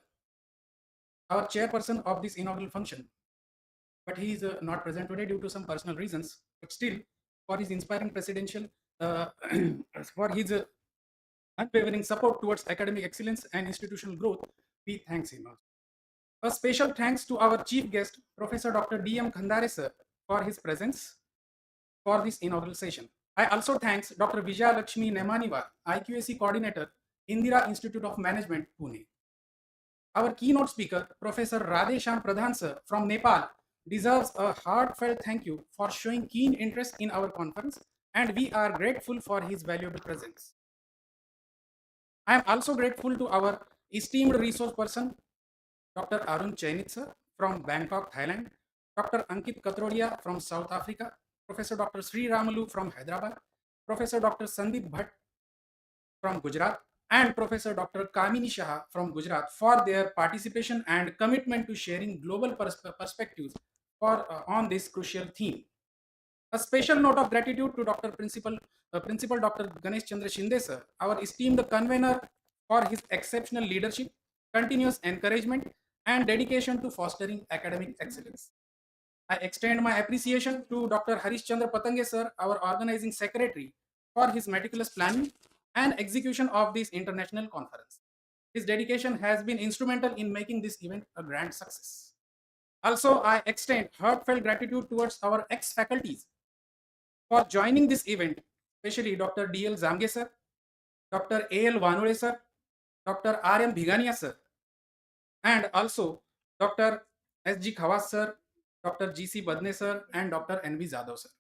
our chairperson of this inaugural function, but he is not present today due to some personal reasons. But still, for his inspiring presidential, for his unwavering support towards academic excellence and institutional growth, we thank him. A special thanks to our chief guest, Professor Dr. D.M. Khandare sir, for his presence for this inaugural session. I also thanks Dr. Vijaya Lakshmi Nemaniwar, IQAC coordinator, Indira Institute of Management, Pune. Our keynote speaker, Professor Radhesham Pradhan sir from Nepal, deserves a heartfelt thank you for showing keen interest in our conference, and we are grateful for his valuable presence. I am also grateful to our esteemed resource person, Dr. Arun Chainit sir from Bangkok, Thailand, Dr. Ankit Katrodia from South Africa, Professor Dr. Sri Ramalu from Hyderabad, Professor Dr. Sandeep Bhatt from Gujarat, and Professor Dr. Kamini Shah from Gujarat for their participation and commitment to sharing global perspectives on this crucial theme. A special note of gratitude to Principal Dr. Ganesh Chandra Shinde sir, our esteemed convener, for his exceptional leadership, continuous encouragement, and dedication to fostering academic excellence. I extend my appreciation to Dr. Harish Chandra Patange sir, our organizing secretary, for his meticulous planning and execution of this international conference. His dedication has been instrumental in making this event a grand success. Also, I extend heartfelt gratitude towards our ex-faculties for joining this event, especially Dr. D.L. Zamge sir, Dr. A.L. Vanure sir, Dr. R.M. Bhigania sir, and also Dr. S.G. Khawas sir, Dr. G.C. Badne sir, and Dr. N.V. Zadav sir.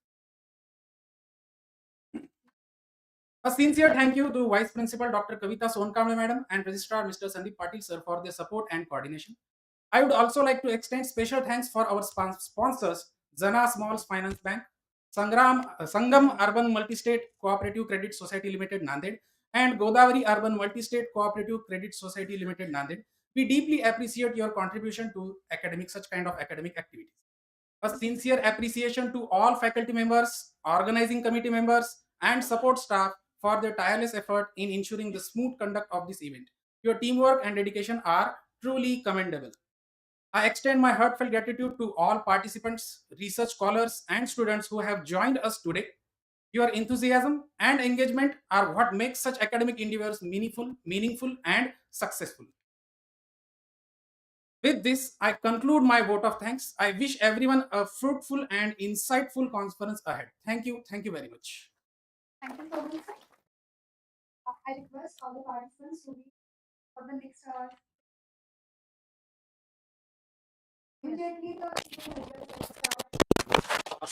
A sincere thank you to Vice Principal Dr. Kavita Sonkamble Madam and Registrar Mr. Sandeep Patil sir for their support and coordination. I would also like to extend special thanks for our sponsors, Zana Small Finance Bank, Sangam Urban Multi-State Cooperative Credit Society Limited Nanded, and Godavari Urban Multi-State Cooperative Credit Society Limited Nanded. We deeply appreciate your contribution to such kind of academic activities. A sincere appreciation to all faculty members, organizing committee members, and support staff for their tireless effort in ensuring the smooth conduct of this event. Your teamwork and dedication are truly commendable. I extend my heartfelt gratitude to all participants, research scholars, and students who have joined us today. Your enthusiasm and engagement are what makes such academic endeavors meaningful, and successful. With this, I conclude my vote of thanks. I wish everyone a fruitful and insightful conference ahead. Thank you. Thank you very much. Thank you so much, sir. I request all the participants to be for the next hour. Immediately the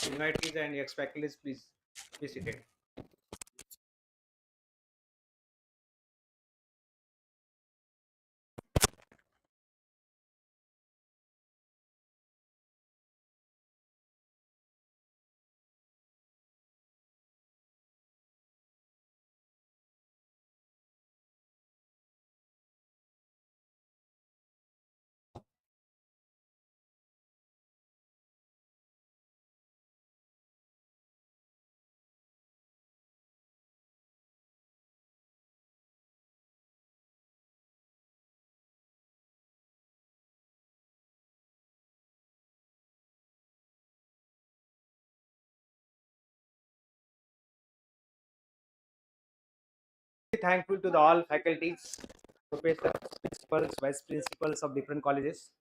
Invitees and ex-faculty, please be seated. Thankful to the all faculties, professors, principals, vice principals of different colleges.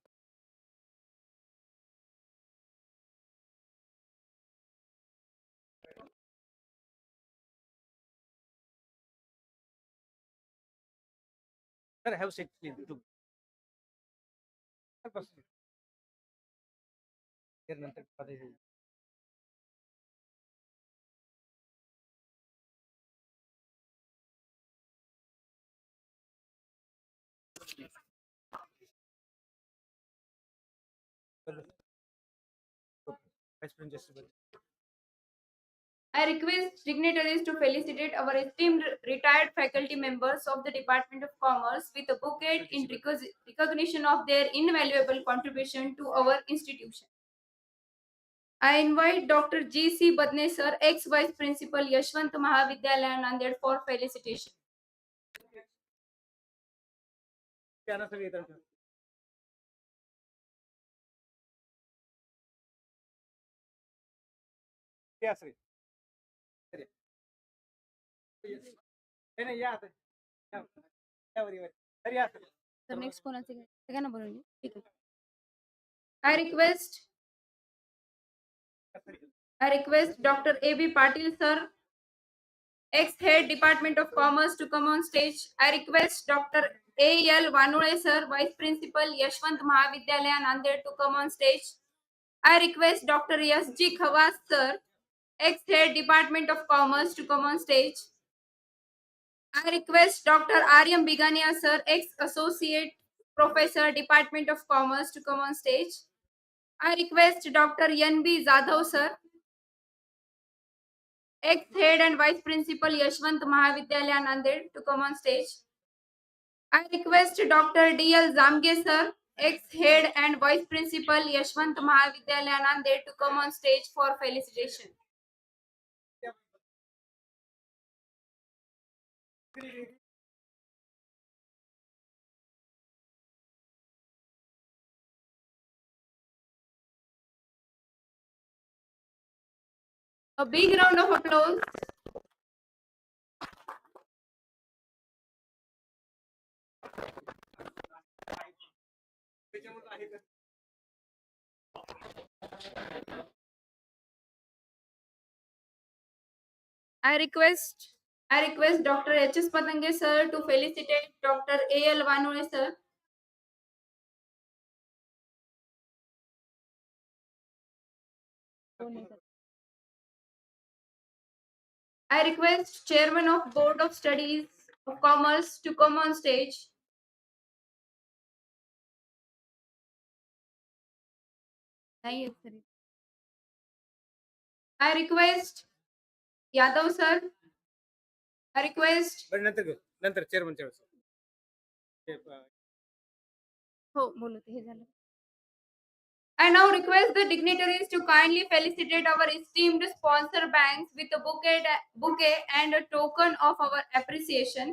Sir, have seat, please. Sir, बस. नंतर college. Vice principal. I request dignitaries to felicitate our esteemed retired faculty members of the Department of Commerce with a bouquet in recognition of their invaluable contribution to our institution. I invite Dr. G.C. Badne sir, ex-Vice Principal Yashwant Mahavidyalaya Nanded for felicitation. क्या ना sir इधर. क्या sir? नहीं या आता. क्या worry worry. Sir या. Sir next कोणाचे घ्या ना बोलून. ठीक आहे. I request Dr. A.B. Patil sir, ex-head Department of Commerce, to come on stage. I request Dr. A.L. Vanule sir, Vice Principal Yashwant Mahavidyalaya Nanded, to come on stage. I request Dr. S.G. Khawas sir, ex-head Department of Commerce, to come on stage. I request Dr. R.M. Bigania sir, ex-associate professor Department of Commerce, to come on stage. I request Dr. N.B. Zadhav sir, ex-head and vice principal Yashwant Mahavidyalaya Nanded, to come on stage. I request Dr. D.L. Zamge sir, ex-head and vice principal Yashwant Mahavidyalaya Nanded, to come on stage for felicitation. A big round of applause. I request Dr. H.S. Patange sir to felicitate Dr. A.L. Vanule sir. I request Chairman of Board of Studies of Commerce to come on stage. I request Yadav sir. I request. नंतर chairman हो बोलू ते हे झालं. I now request the dignitaries to kindly felicitate our esteemed sponsor banks with a bouquet and a token of our appreciation.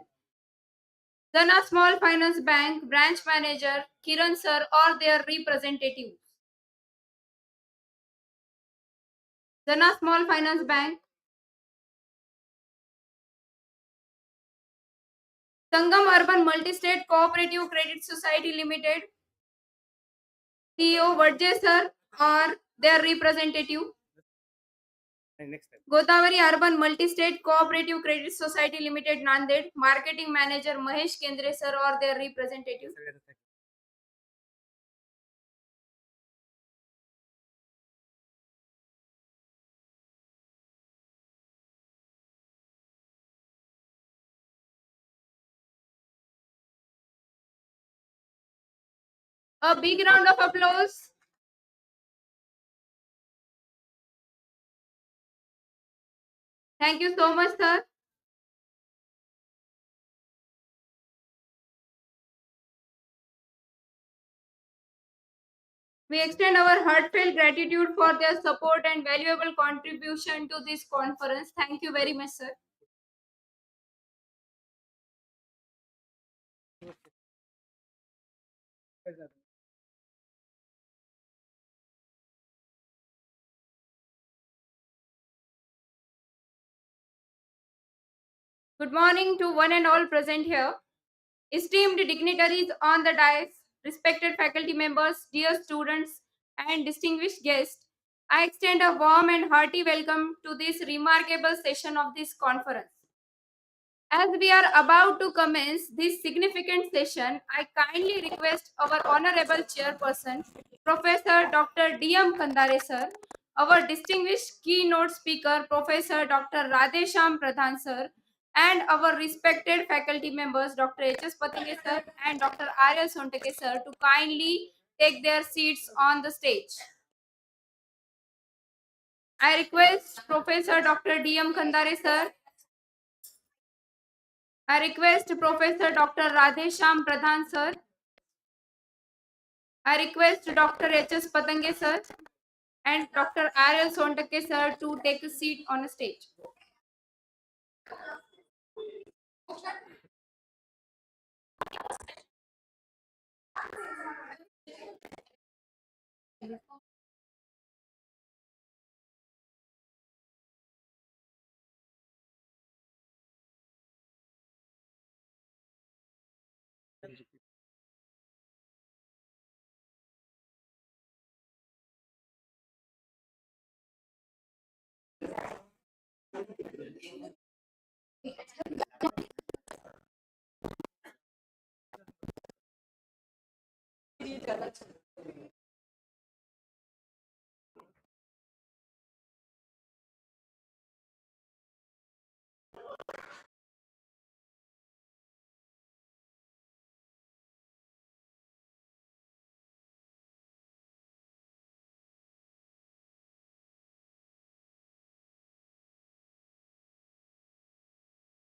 Dana Small Finance Bank branch manager Kiran sir or their representative. Dana Small Finance Bank. Sangam Urban Multi-State Cooperative Credit Society Limited. CEO Vajay sir or their representative. Next time. Godavari Urban Multi-State Cooperative Credit Society Limited Nanded. Marketing Manager Mahesh Kendre sir or their representative. A big round of applause. Thank you so much, sir. We extend our heartfelt gratitude for their support and valuable contribution to this conference. Thank you very much, sir. Good morning to one and all present here. Esteemed dignitaries on the dais, respected faculty members, dear students, and distinguished guests, I extend a warm and hearty welcome to this remarkable session of this conference. As we are about to commence this significant session, I kindly request our Honorable Chairperson, Professor Dr. D.M. Kandare sir, our distinguished keynote speaker, Professor Dr. Radhesham Pradhan sir, and our respected faculty members, Dr. H.S. Patinge sir and Dr. R.L. Sontake sir, to kindly take their seats on the stage. I request Professor Dr. D.M. Kandare sir. I request Professor Dr. Radhesham Pradhan sir. I request Dr. H.S. Patange sir and Dr. R.L. Sontake sir to take a seat on the stage.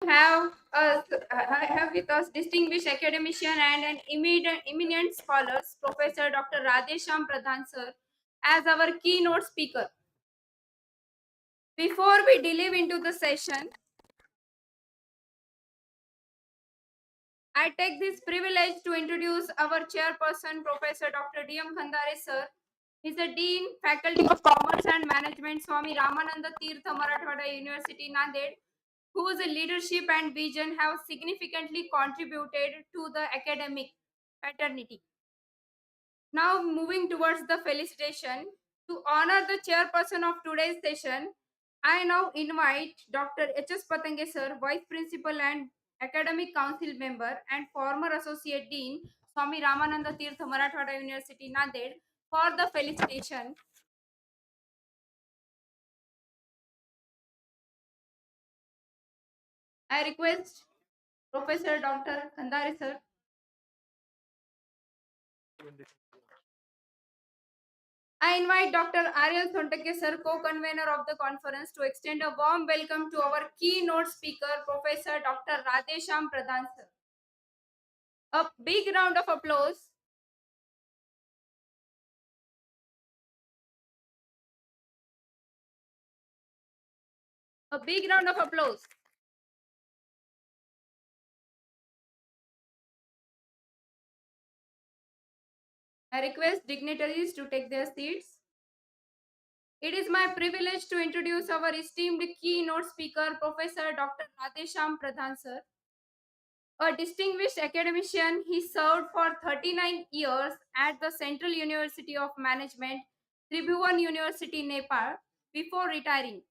I have with us distinguished academician and an eminent scholars, Professor Dr. Radhesham Pradhan sir, as our keynote speaker. Before we delve into the session, I take this privilege to introduce our chairperson, Professor Dr. D.M. Kandare sir. He is a Dean, Faculty of Commerce and Management, Swami Ramananda Tirtha Marathwada University, Nanded, whose leadership and vision have significantly contributed to the academic fraternity. Now moving towards the felicitation. To honor the chairperson of today's session, I now invite Dr. H.S. Patange sir, Vice Principal and Academic Council Member and former Associate Dean, Swami Ramananda Tirtha Marathwada University, Nanded, for the felicitation. I request Professor Dr. Kandare sir. I invite Dr. R.L. Sontake sir, co-convener of the conference, to extend a warm welcome to our keynote speaker, Professor Dr. Radhesham Pradhan sir. A big round of applause. A big round of applause. I request dignitaries to take their seats. It is my privilege to introduce our esteemed keynote speaker, Professor Dr. Radhesham Pradhan sir. A distinguished academician, he served for 39 years at the Central University of Management, Tribhuvan University, Nepal, before retiring.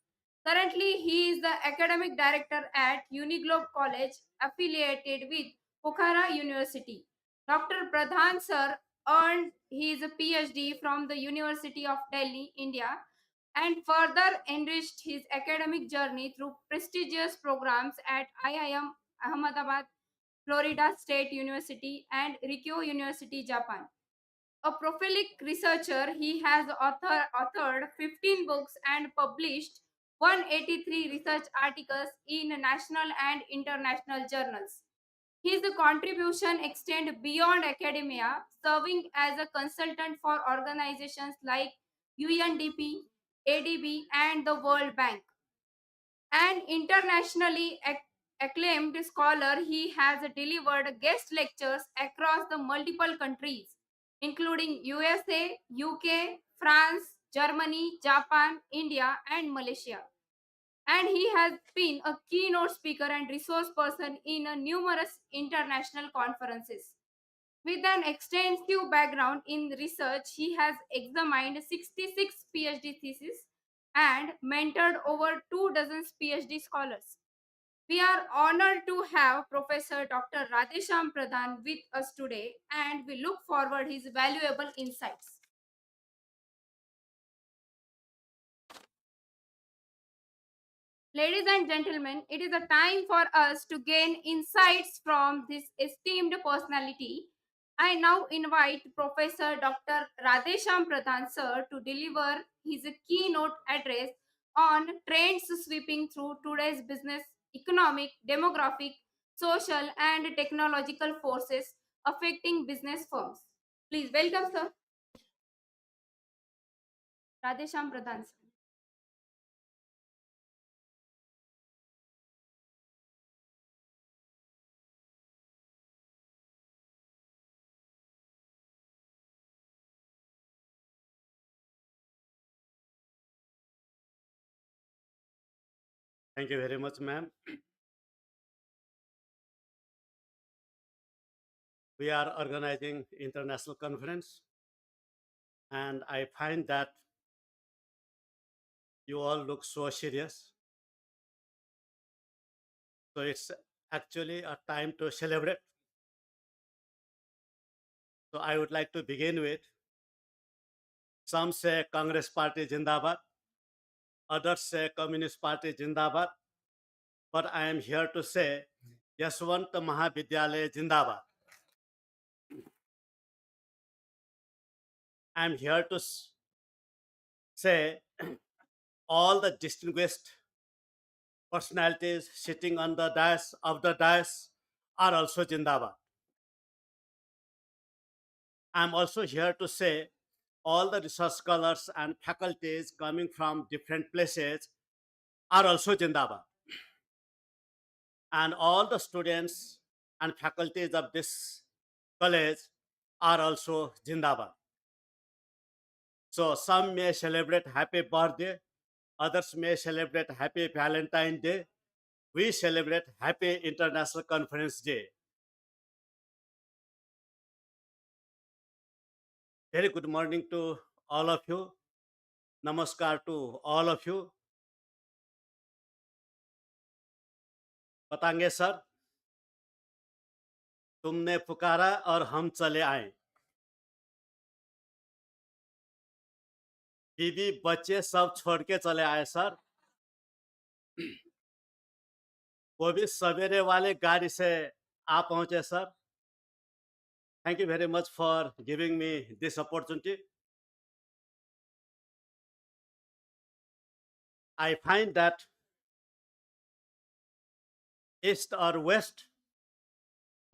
Currently, he is the academic director at Uniglobe College, affiliated with Pokhara University. Dr. Pradhan sir earned his PhD from the University of Delhi, India, and further enriched his academic journey through prestigious programs at IIM Ahmedabad, Florida State University, and Rikyo University, Japan. A prolific researcher, he has authored 15 books and published 183 research articles in national and international journals. His contribution extend beyond academia, serving as a consultant for organizations like UNDP, ADB, and the World Bank. An internationally acclaimed scholar, he has delivered guest lectures across the multiple countries, including USA, UK, France, Germany, Japan, India, and Malaysia. And he has been a keynote speaker and resource person in numerous international conferences. With an extensive background in research, he has examined 66 PhD theses and mentored over 2 dozen PhD scholars. We are honored to have Professor Dr. Radhesham Pradhan with us today, and we look forward his valuable insights. Ladies and gentlemen, it is a time for us to gain insights from this esteemed personality. I now invite Professor Dr. Radhesham Pradhan sir to deliver his keynote address on trends sweeping through today's business, economic, demographic, social, and technological forces affecting business firms. Please welcome, sir. Radhesham Pradhan sir. Thank you very much, ma'am. We are organizing international conference, and I find that you all look so serious. So it's actually a time to celebrate. So I would like to begin with, some say Congress Party Jindabad, others say Communist Party Jindabad, but I am here to say Yaswant Mahavidyalaya Jindabad. I am here to say all the distinguished personalities sitting on the dais are also Jindabad. I'm also here to say all the research scholars and faculties coming from different places are also Jindabad. And all the students and faculties of this college are also Jindabad. So some may celebrate happy birthday, others may celebrate happy Valentine's Day. We celebrate happy International Conference Day. Very good morning to all of you. Namaskar to all of you. बताएंगे sir, तुमने पुकारा और हम चले आए. बीवी बच्चे सब छोड़ के चले आए सर. वो भी सवेरे वाले गाड़ी से आ पहुंचे sir. Thank you very much for giving me this opportunity. I find that East or West,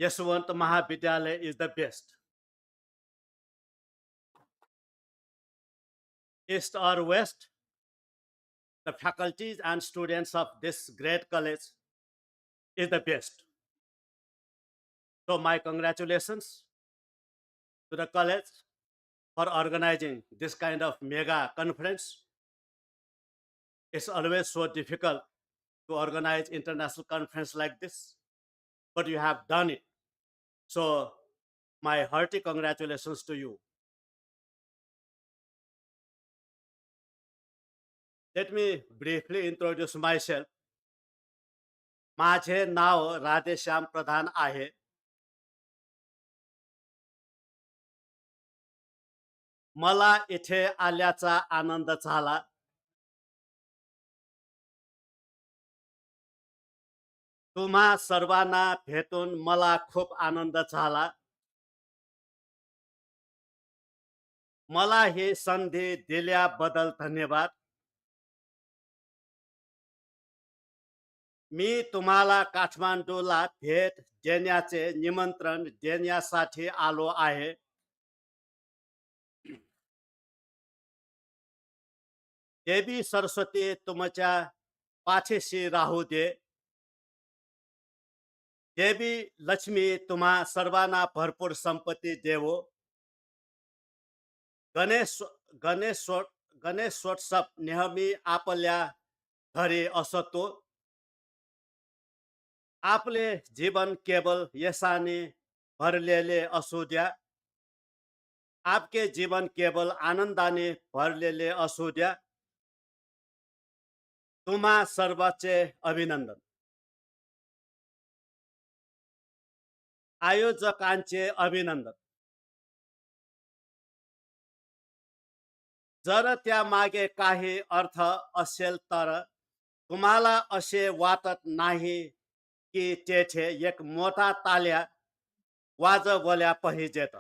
Yaswant Mahavidyalaya is the best. East or West, the faculties and students of this great college is the best. So my congratulations to the college for organizing this kind of mega conference. It's always so difficult to organize international conference like this, but you have done it. So my hearty congratulations to you. Let me briefly introduce myself. माझे नाव राधेश्याम प्रधान आहे. मला इथे आल्याचा आनंद झाला. तुम्हा सर्वांना भेटून मला खूप आनंद झाला. मला ही संधी दिल्याबद्दल धन्यवाद. मी तुम्हाला काठमांडूला भेट देण्याचे निमंत्रण देण्यासाठी आलो आहे. देवी सरस्वती तुमच्या पाठीशी राहू दे. देवी लक्ष्मी तुम्हा सर्वांना भरपूर संपत्ती देवो. गणेशोत्सव नेहमी आपल्या घरी असतो. आपले जीवन केवळ यशाने भरलेले असू द्या. आपके जीवन केवळ आनंदाने भरलेले असू द्या. तुम्हा सर्वांचे अभिनंदन. आयोजकांचे अभिनंदन. जर त्यामागे काही अर्थ असेल तर तुम्हाला असे वाटत नाही की तेथे एक मोठा ताल्या वाजवल्या पाहिजेत.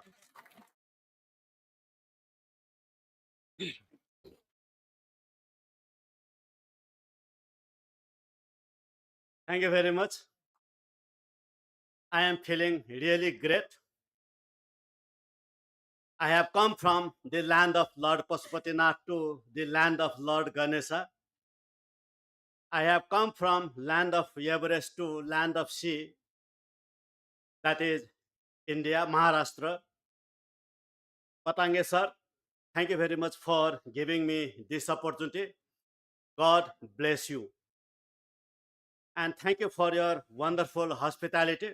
Thank you very much. I am feeling really great. I have come from the land of Lord Pashupatinath to the land of Lord Ganesha. I have come from land of Everest to land of sea, that is India, Maharashtra. Patange sir, thank you very much for giving me this opportunity. God bless you. And thank you for your wonderful hospitality.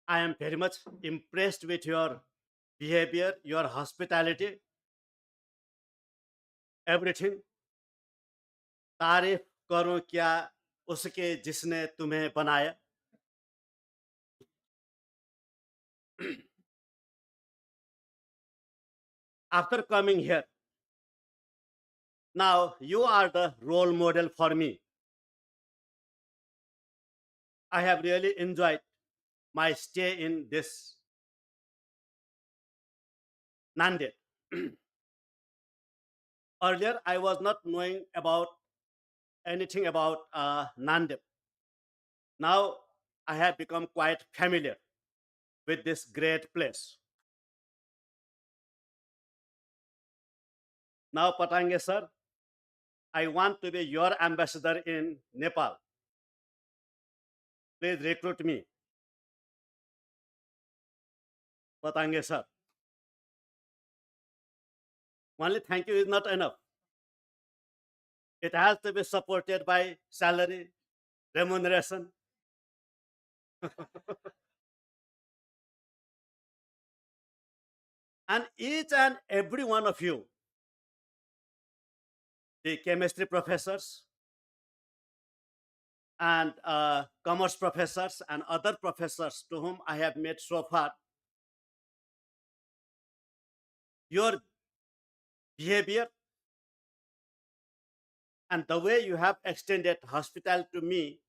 I am very much impressed with your behavior, your hospitality, everything. तारीफ करूं क्या उसके जिसने तुम्हें बनाया. After coming here, now you are the role model for me. I have really enjoyed my stay in this Nanded. Earlier, I was not knowing about anything about Nanded. Now, I have become quite familiar with this great place. Now, Patange sir, I want to be your ambassador in Nepal. Please recruit me. Patange sir. Only thank you is not enough. It has to be supported by salary, remuneration. And each and every one of you, the chemistry professors and commerce professors and other professors to whom I have met so far, your behavior and the way you have extended hospitality to me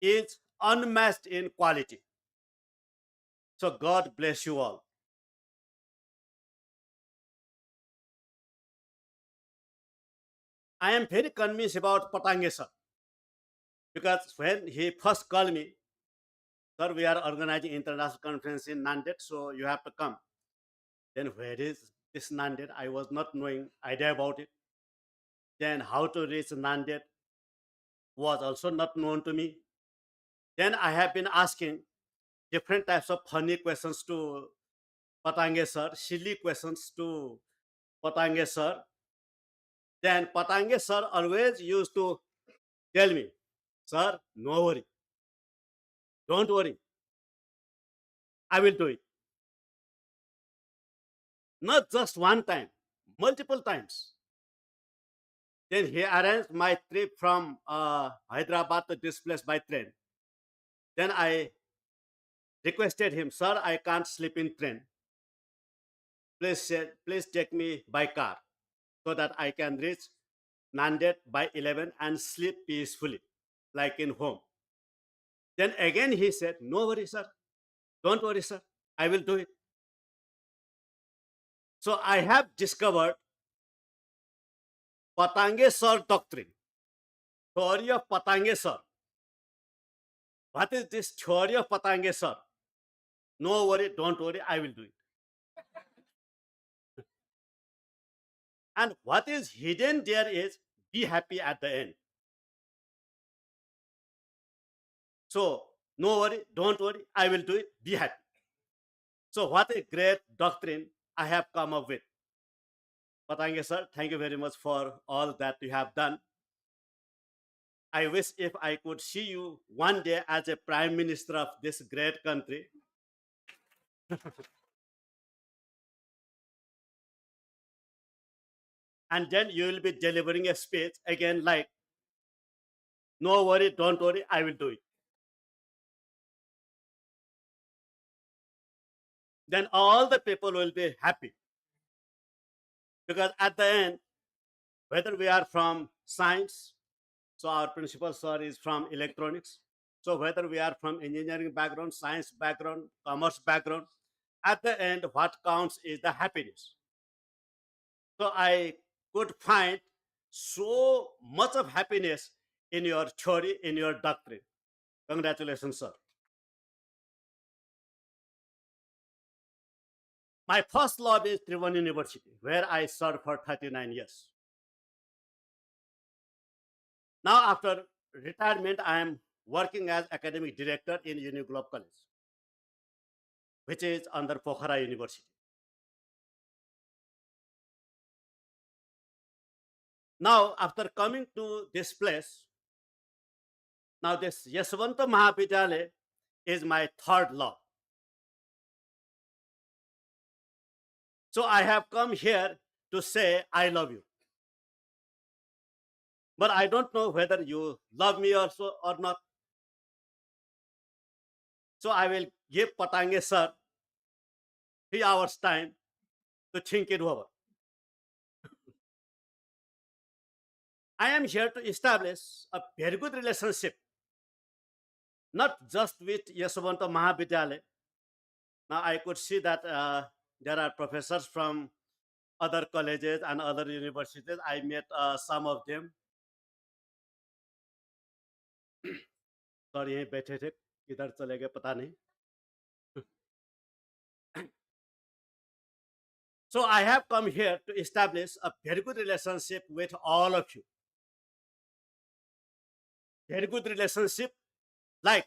is unmatched in quality. So God bless you all. I am very convinced about Patange sir, because when he first called me, sir, we are organizing international conference in Nanded, so you have to come. Then where is this Nanded? I was not knowing idea about it. Then how to reach Nanded was also not known to me. Then I have been asking different types of funny questions to Patange sir, silly questions to Patange sir. Then Patange sir always used to tell me, sir, no worry, don't worry, I will do it. Not just one time, multiple times. Then he arranged my trip from Hyderabad to this place by train. Then I requested him, sir, I can't sleep in train. Please take me by car so that I can reach Nanded by 11 and sleep peacefully, like in home. Then again he said, no worry, sir. Don't worry, sir. I will do it. So I have discovered Patange sir doctrine, theory of Patange sir. What is this theory of Patange sir? No worry, don't worry, I will do it. And what is hidden there is be happy at the end. So, no worry, don't worry, I will do it, be happy. So, what a great doctrine I have come up with. Patange sir, thank you very much for all that you have done. I wish if I could see you one day as a prime minister of this great country. And then you will be delivering a speech again like, no worry, don't worry, I will do it. Then all the people will be happy. Because at the end, whether we are from science, so our principal sir is from electronics, so whether we are from engineering background, science background, commerce background, at the end, what counts is the happiness. So I could find so much of happiness in your theory, in your doctrine. Congratulations, sir. My first love is Tribhuvan University, where I served for 39 years. Now, after retirement, I am working as academic director in Inaugural College, which is under Pokhara University. Now, after coming to this place, now this Yeshwanta Mahavidyalaya is my third love. So I have come here to say I love you. But I don't know whether you love me also or not. So I will give Patange sir 3 hours time to think it over. I am here to establish a very good relationship, not just with Yeshwanta Mahavidyalaya. Now I could see that there are professors from other colleges and other universities. I met some of them. Sorry, यहीं बैठे थे, किधर चले गए पता नहीं. So I have come here to establish a very good relationship with all of you. Very good relationship, like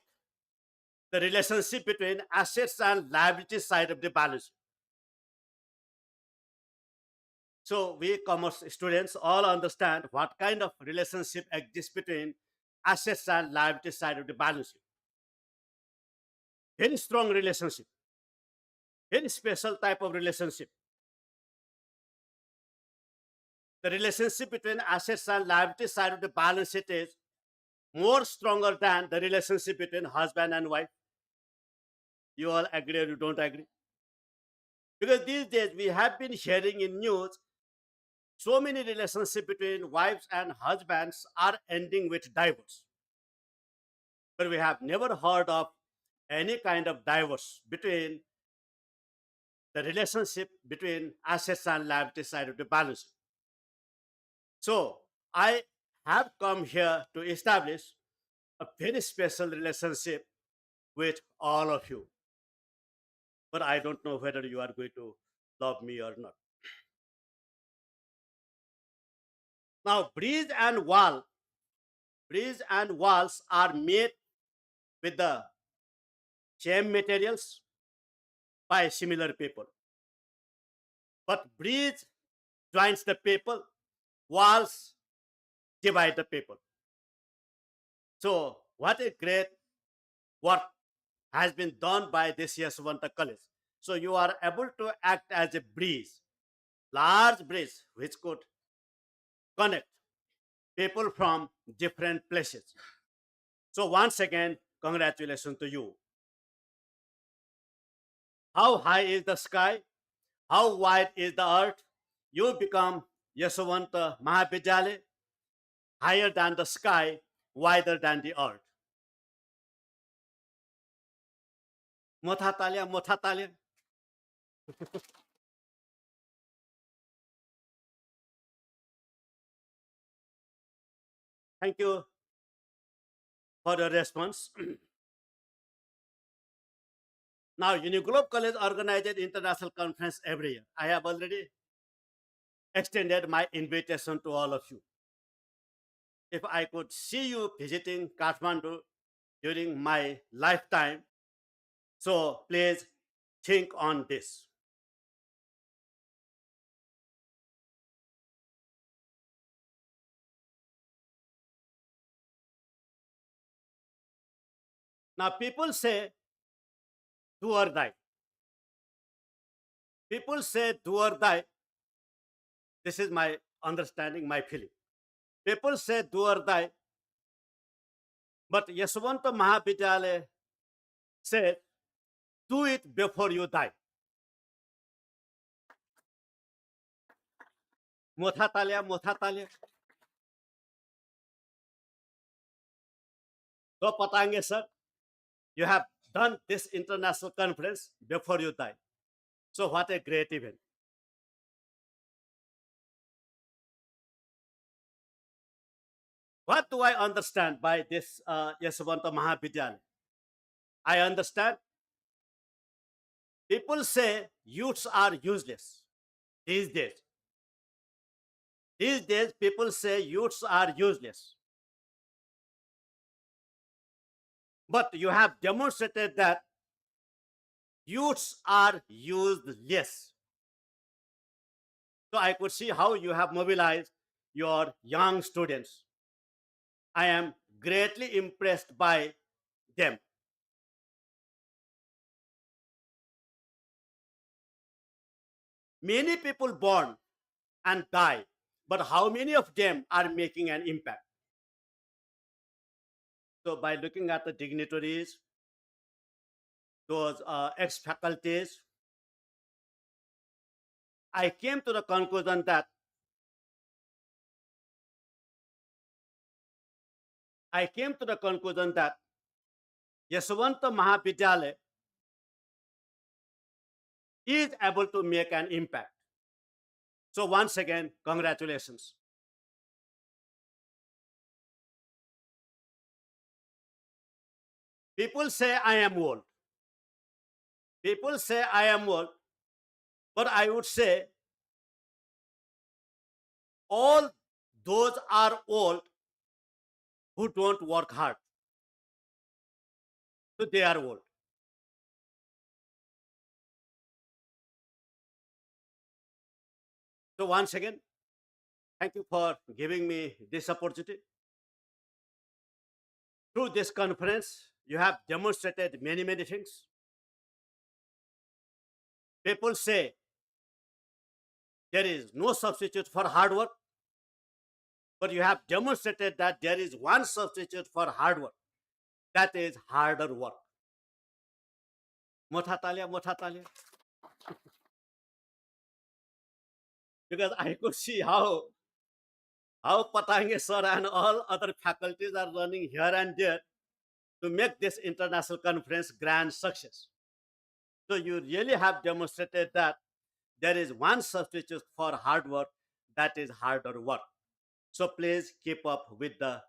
the relationship between assets and liabilities side of the balance sheet. So we commerce students all understand what kind of relationship exists between assets and liabilities side of the balance sheet. Very strong relationship, very special type of relationship. The relationship between assets and liabilities side of the balance sheet is more stronger than the relationship between husband and wife. You all agree or you don't agree? Because these days we have been hearing in news so many relationships between wives and husbands are ending with divorce. But we have never heard of any kind of divorce between the relationship between assets and liabilities side of the balance sheet. So I have come here to establish a very special relationship with all of you. But I don't know whether you are going to love me or not. Now, bridge and walls are made with the same materials by similar people. But bridge joins the people, walls divide the people. So what a great work has been done by this Yaswanta College. So you are able to act as a bridge, large bridge, which could connect people from different places. So once again, congratulations to you. How high is the sky? How wide is the earth? You become Yaswanta Mahavidyalaya, higher than the sky, wider than the earth. Mothatalia, mothatalia. Thank you for your response. Now, Inaugural College organizes international conference every year. I have already extended my invitation to all of you. If I could see you visiting Kathmandu during my lifetime, so please think on this. Now, people say, do or die. People say, do or die. This is my understanding, my feeling. People say, do or die. But Yaswanta Mahavidyalaya said, do it before you die. Mothatalia, mothatalia. So, Patange sir, you have done this international conference before you die. So, what a great event. What do I understand by this Yaswanta Mahavidyalaya? I understand people say youths are useless these days. These days, people say youths are useless. But you have demonstrated that youths are useless. So I could see how you have mobilized your young students. I am greatly impressed by them. Many people born and die, but how many of them are making an impact? So by looking at the dignitaries, those ex-faculties, I came to the conclusion that Yaswanta Mahavidyalaya is able to make an impact. So once again, congratulations. People say I am old. People say I am old, but I would say all those are old who don't work hard. So they are old. So once again, thank you for giving me this opportunity. Through this conference, you have demonstrated many, many things. People say there is no substitute for hard work, but you have demonstrated that there is one substitute for hard work. That is harder work. Mothatalia, mothatalia. Because I could see how Patange sir and all other faculties are running here and there to make this international conference grand success. So you really have demonstrated that there is one substitute for hard work, that is harder work. So please keep up with the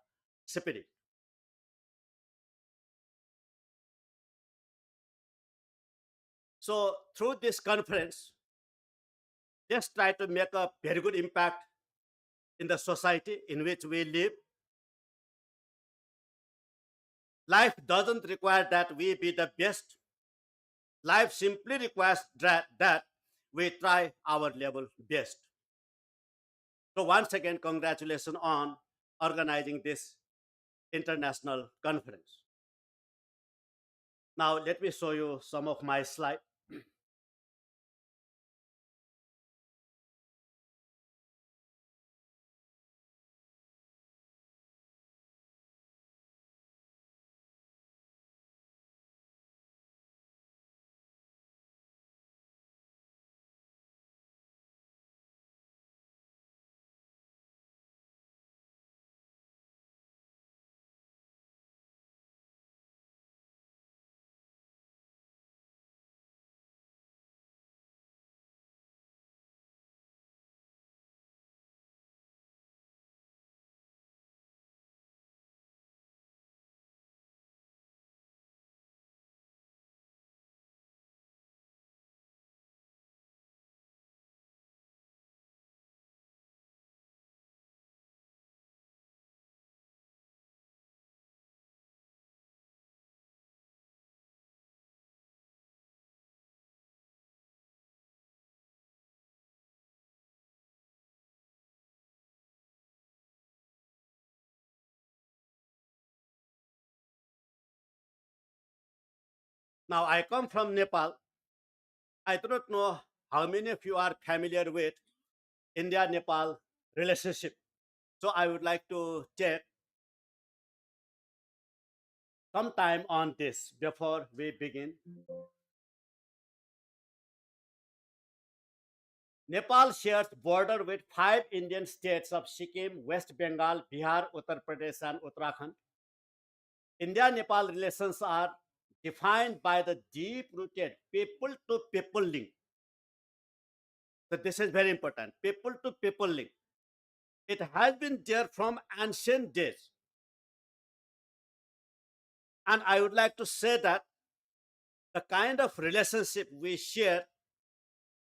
spirit. So through this conference, just try to make a very good impact in the society in which we live. Life doesn't require that we be the best Life simply requires that we try our level best. So once again, congratulations on organizing this international conference. Now let me show you some of my slides. Now I come from Nepal. I do not know how many of you are familiar with India-Nepal relationship. So I would like to take some time on this before we begin. Nepal shares border with 5 Indian states of Sikkim, West Bengal, Bihar, Uttar Pradesh, and Uttarakhand. India-Nepal relations are defined by the deep-rooted people-to-people link. So this is very important. People-to-people link. It has been there from ancient days. And I would like to say that the kind of relationship we share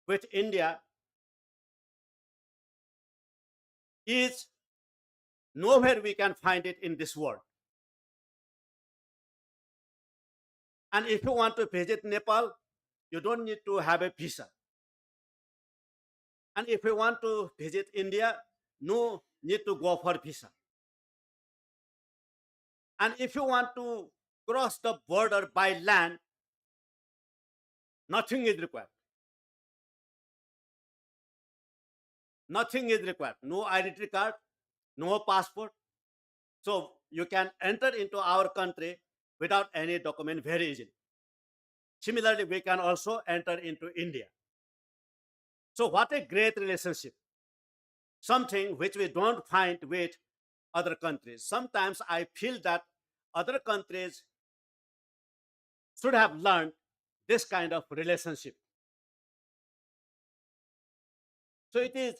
with India is nowhere we can find it in this world. And if you want to visit Nepal, you don't need to have a visa. And if you want to visit India, no need to go for visa. And if you want to cross the border by land, nothing is required. Nothing is required. No identity card, no passport. So you can enter into our country without any document very easily. Similarly, we can also enter into India. So what a great relationship. Something which we don't find with other countries. Sometimes I feel that other countries should have learned this kind of relationship. So it is